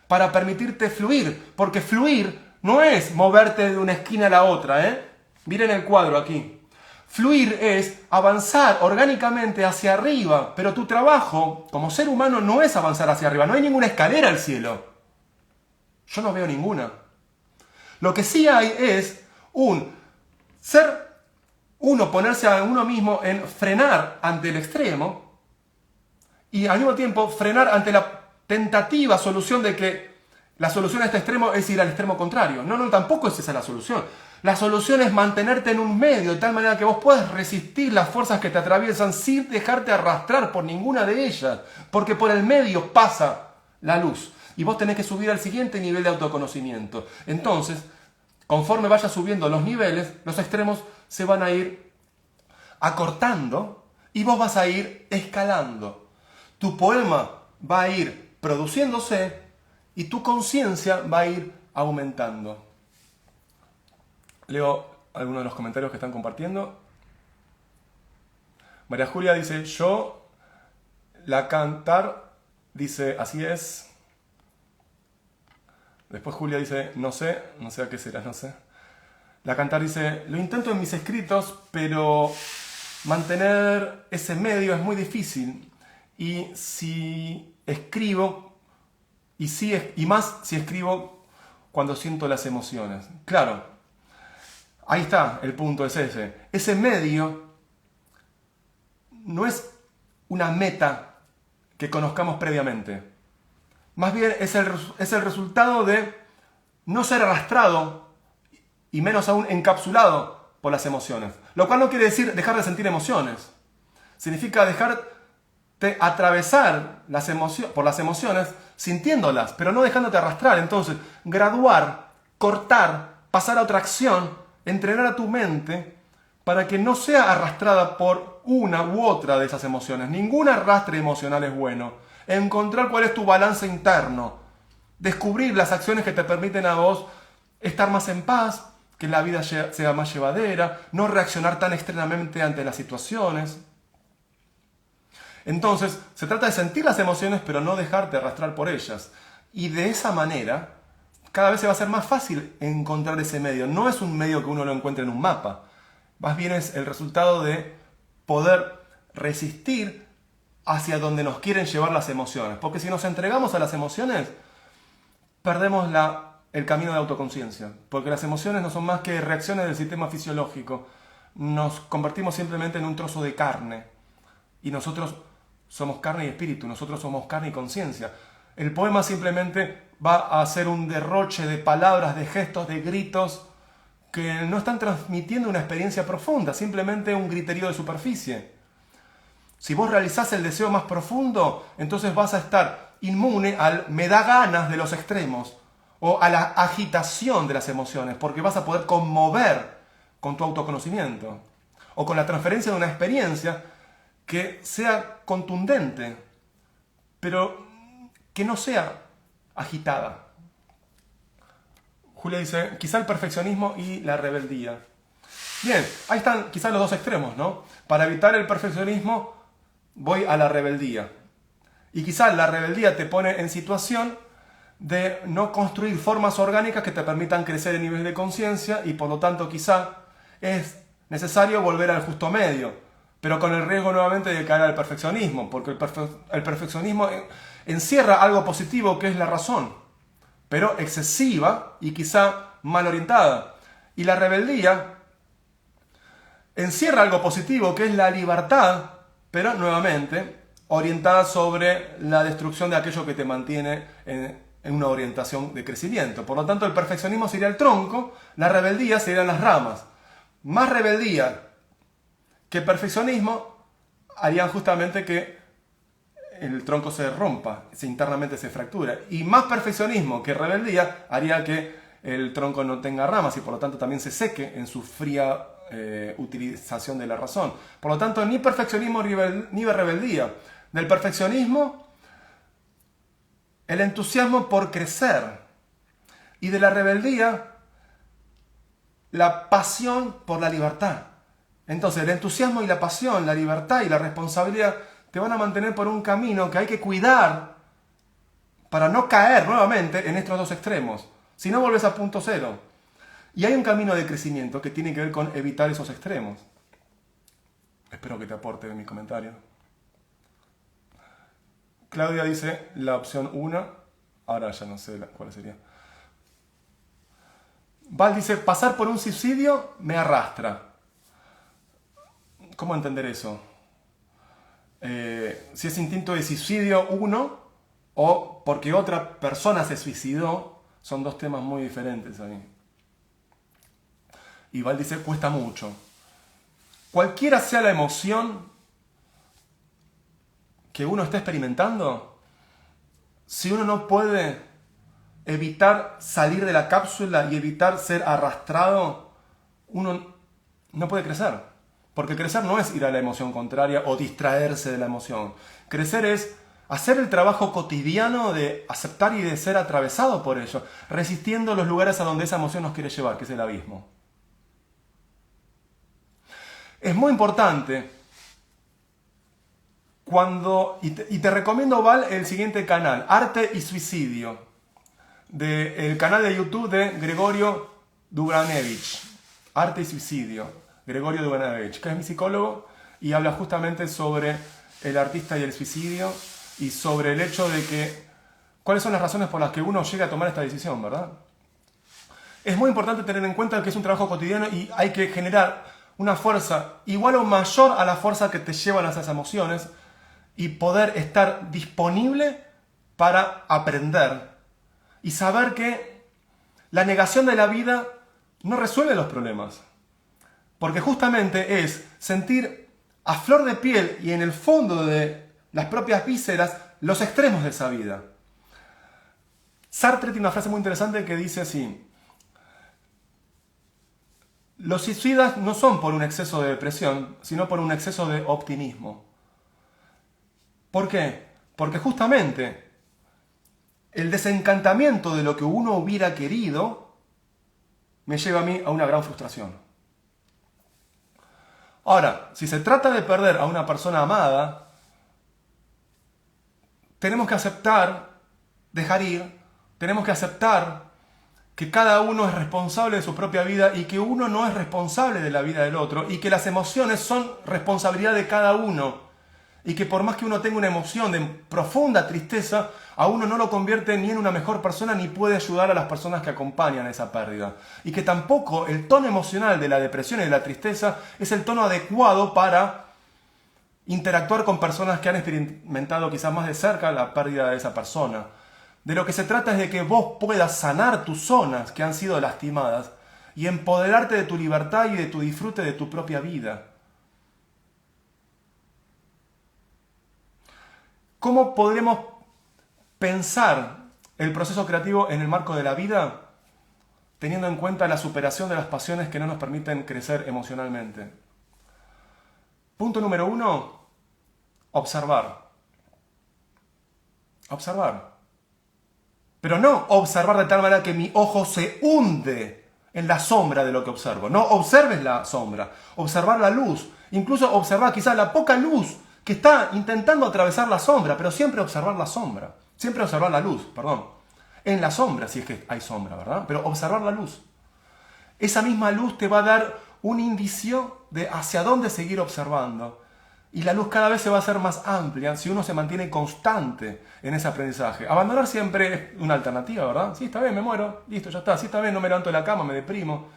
para permitirte fluir, porque fluir no es moverte de una esquina a la otra, Miren el cuadro aquí. Fluir es avanzar orgánicamente hacia arriba, pero tu trabajo como ser humano no es avanzar hacia arriba, no hay ninguna escalera al cielo. Yo no veo ninguna. Lo que sí hay es ponerse a uno mismo en frenar ante el extremo y al mismo tiempo frenar ante la tentativa solución de que la solución a este extremo es ir al extremo contrario. No, tampoco es esa la solución. La solución es mantenerte en un medio de tal manera que vos puedas resistir las fuerzas que te atraviesan sin dejarte arrastrar por ninguna de ellas, porque por el medio pasa la luz y vos tenés que subir al siguiente nivel de autoconocimiento. Entonces, conforme vayas subiendo los niveles, los extremos se van a ir acortando y vos vas a ir escalando. Tu poema va a ir produciéndose y tu conciencia va a ir aumentando. Leo algunos de los comentarios que están compartiendo. María Julia dice, yo, la cantar, dice, así es. Después Julia dice, no sé a qué será, no sé. La cantar dice, lo intento en mis escritos, pero mantener ese medio es muy difícil. Y si escribo, y más si escribo cuando siento las emociones. Claro, ahí está, el punto es ese. Ese medio no es una meta que conozcamos previamente. Más bien es el resultado de no ser arrastrado y menos aún encapsulado por las emociones. Lo cual no quiere decir dejar de sentir emociones. Significa dejarte atravesar por las emociones sintiéndolas, pero no dejándote arrastrar. Entonces, graduar, cortar, pasar a otra acción, entrenar a tu mente para que no sea arrastrada por una u otra de esas emociones. Ningún arrastre emocional es bueno. Encontrar cuál es tu balance interno. Descubrir las acciones que te permiten a vos estar más en paz, que la vida sea más llevadera, no reaccionar tan externamente ante las situaciones. Entonces, se trata de sentir las emociones, pero no dejarte arrastrar por ellas. Y de esa manera, cada vez se va a hacer más fácil encontrar ese medio. No es un medio que uno lo encuentre en un mapa. Más bien es el resultado de poder resistir hacia donde nos quieren llevar las emociones. Porque si nos entregamos a las emociones, perdemos el camino de autoconciencia, porque las emociones no son más que reacciones del sistema fisiológico. Nos convertimos simplemente en un trozo de carne, y nosotros somos carne y espíritu, nosotros somos carne y conciencia. El poema simplemente va a ser un derroche de palabras, de gestos, de gritos, que no están transmitiendo una experiencia profunda, simplemente un griterío de superficie. Si vos realizás el deseo más profundo, entonces vas a estar inmune al me da ganas de los extremos o a la agitación de las emociones, porque vas a poder conmover con tu autoconocimiento o con la transferencia de una experiencia que sea contundente, pero que no sea agitada. Julia dice, quizá el perfeccionismo y la rebeldía. Bien, ahí están quizá los dos extremos, ¿no? Para evitar el perfeccionismo voy a la rebeldía. Y quizá la rebeldía te pone en situación de no construir formas orgánicas que te permitan crecer en nivel de conciencia y por lo tanto quizá es necesario volver al justo medio, pero con el riesgo nuevamente de caer al perfeccionismo, porque el perfeccionismo encierra algo positivo que es la razón, pero excesiva y quizá mal orientada. Y la rebeldía encierra algo positivo que es la libertad, pero nuevamente orientada sobre la destrucción de aquello que te mantiene en una orientación de crecimiento. Por lo tanto, el perfeccionismo sería el tronco, la rebeldía serían las ramas. Más rebeldía que perfeccionismo harían justamente que el tronco se rompa, internamente se fractura. Y más perfeccionismo que rebeldía haría que el tronco no tenga ramas y por lo tanto también se seque en su fría utilización de la razón. Por lo tanto, ni perfeccionismo ni rebeldía. Del perfeccionismo, el entusiasmo por crecer. Y de la rebeldía, la pasión por la libertad. Entonces, el entusiasmo y la pasión, la libertad y la responsabilidad te van a mantener por un camino que hay que cuidar para no caer nuevamente en estos dos extremos. Si no, volvés a punto cero. Y hay un camino de crecimiento que tiene que ver con evitar esos extremos. Espero que te aporte mi comentario. Claudia dice la opción 1. Ahora ya no sé cuál sería. Val dice, pasar por un suicidio me arrastra. ¿Cómo entender eso? Si es instinto de suicidio uno o porque otra persona se suicidó, son dos temas muy diferentes ahí. Y Val dice, cuesta mucho. Cualquiera sea la emoción que uno está experimentando, si uno no puede evitar salir de la cápsula y evitar ser arrastrado, uno no puede crecer. Porque crecer no es ir a la emoción contraria o distraerse de la emoción. Crecer es hacer el trabajo cotidiano de aceptar y de ser atravesado por ello, resistiendo los lugares a donde esa emoción nos quiere llevar, que es el abismo. Es muy importante y te recomiendo, Val, el siguiente canal, Arte y Suicidio, el canal de YouTube de Gregorio Dubranevich. Arte y Suicidio, Gregorio Dubranevich, que es mi psicólogo y habla justamente sobre el artista y el suicidio y sobre el hecho de que cuáles son las razones por las que uno llega a tomar esta decisión, ¿verdad? Es muy importante tener en cuenta que es un trabajo cotidiano y hay que generar una fuerza igual o mayor a la fuerza que te llevan a esas emociones y poder estar disponible para aprender y saber que la negación de la vida no resuelve los problemas. Porque justamente es sentir a flor de piel y en el fondo de las propias vísceras los extremos de esa vida. Sartre tiene una frase muy interesante que dice así: los suicidas no son por un exceso de depresión, sino por un exceso de optimismo. ¿Por qué? Porque justamente el desencantamiento de lo que uno hubiera querido me lleva a mí a una gran frustración. Ahora, si se trata de perder a una persona amada, tenemos que aceptar, dejar ir, tenemos que aceptar que cada uno es responsable de su propia vida y que uno no es responsable de la vida del otro y que las emociones son responsabilidad de cada uno Y que por más que uno tenga una emoción de profunda tristeza, a uno no lo convierte ni en una mejor persona ni puede ayudar a las personas que acompañan esa pérdida. Y que tampoco el tono emocional de la depresión y de la tristeza es el tono adecuado para interactuar con personas que han experimentado quizás más de cerca la pérdida de esa persona. De lo que se trata es de que vos puedas sanar tus zonas que han sido lastimadas y empoderarte de tu libertad y de tu disfrute de tu propia vida. ¿Cómo podremos pensar el proceso creativo en el marco de la vida, teniendo en cuenta la superación de las pasiones que no nos permiten crecer emocionalmente? Punto número 1, observar. Observar. Pero no observar de tal manera que mi ojo se hunde en la sombra de lo que observo. No observes la sombra, observar la luz. Incluso observar quizás la poca luz que está intentando atravesar la sombra, pero siempre observar la sombra. Siempre observar la luz, perdón. En la sombra, si es que hay sombra, ¿verdad? Pero observar la luz. Esa misma luz te va a dar un indicio de hacia dónde seguir observando. Y la luz cada vez se va a hacer más amplia si uno se mantiene constante en ese aprendizaje. Abandonar siempre es una alternativa, ¿verdad? Sí, está bien, me muero, listo, ya está. Sí, está bien, no me levanto de la cama, me deprimo.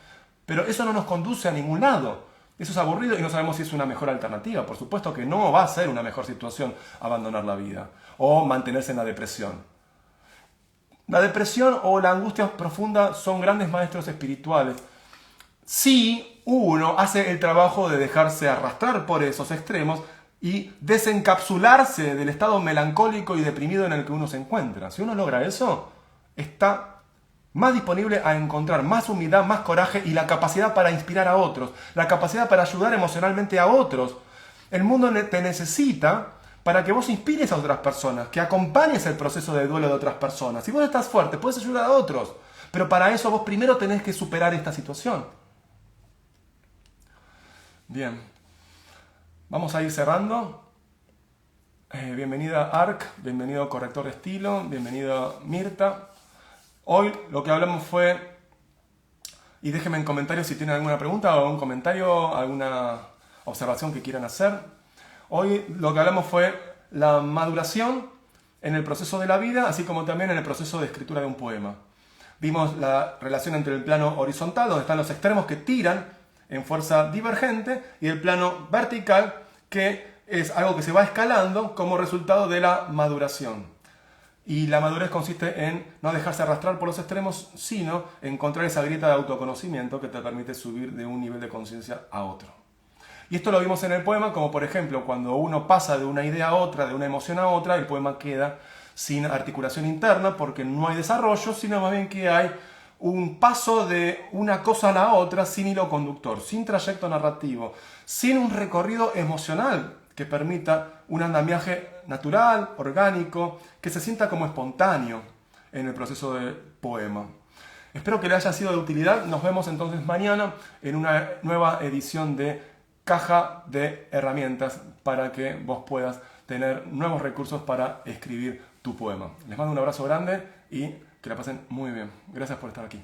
Pero eso no nos conduce a ningún lado. Eso es aburrido y no sabemos si es una mejor alternativa. Por supuesto que no va a ser una mejor situación abandonar la vida o mantenerse en la depresión. La depresión o la angustia profunda son grandes maestros espirituales. Si uno hace el trabajo de dejarse arrastrar por esos extremos y desencapsularse del estado melancólico y deprimido en el que uno se encuentra. Si uno logra eso, está más disponible a encontrar más humildad, más coraje y la capacidad para inspirar a otros, la capacidad para ayudar emocionalmente a otros. El mundo te necesita para que vos inspires a otras personas, que acompañes el proceso de duelo de otras personas. Si vos estás fuerte, puedes ayudar a otros, pero para eso vos primero tenés que superar esta situación. Bien, vamos a ir cerrando. Bienvenida Arc, bienvenido Corrector de Estilo, bienvenido Mirta. Hoy lo que hablamos fue, y déjenme en comentarios si tienen alguna pregunta o algún comentario, alguna observación que quieran hacer. Hoy lo que hablamos fue la maduración en el proceso de la vida, así como también en el proceso de escritura de un poema. Vimos la relación entre el plano horizontal, donde están los extremos que tiran en fuerza divergente, y el plano vertical, que es algo que se va escalando como resultado de la maduración. Y la madurez consiste en no dejarse arrastrar por los extremos, sino encontrar esa grieta de autoconocimiento que te permite subir de un nivel de conciencia a otro. Y esto lo vimos en el poema, como por ejemplo, cuando uno pasa de una idea a otra, de una emoción a otra, el poema queda sin articulación interna, porque no hay desarrollo, sino más bien que hay un paso de una cosa a la otra sin hilo conductor, sin trayecto narrativo, sin un recorrido emocional que permita un andamiaje natural, orgánico, que se sienta como espontáneo en el proceso del poema. Espero que le haya sido de utilidad. Nos vemos entonces mañana en una nueva edición de Caja de Herramientas para que vos puedas tener nuevos recursos para escribir tu poema. Les mando un abrazo grande y que la pasen muy bien. Gracias por estar aquí.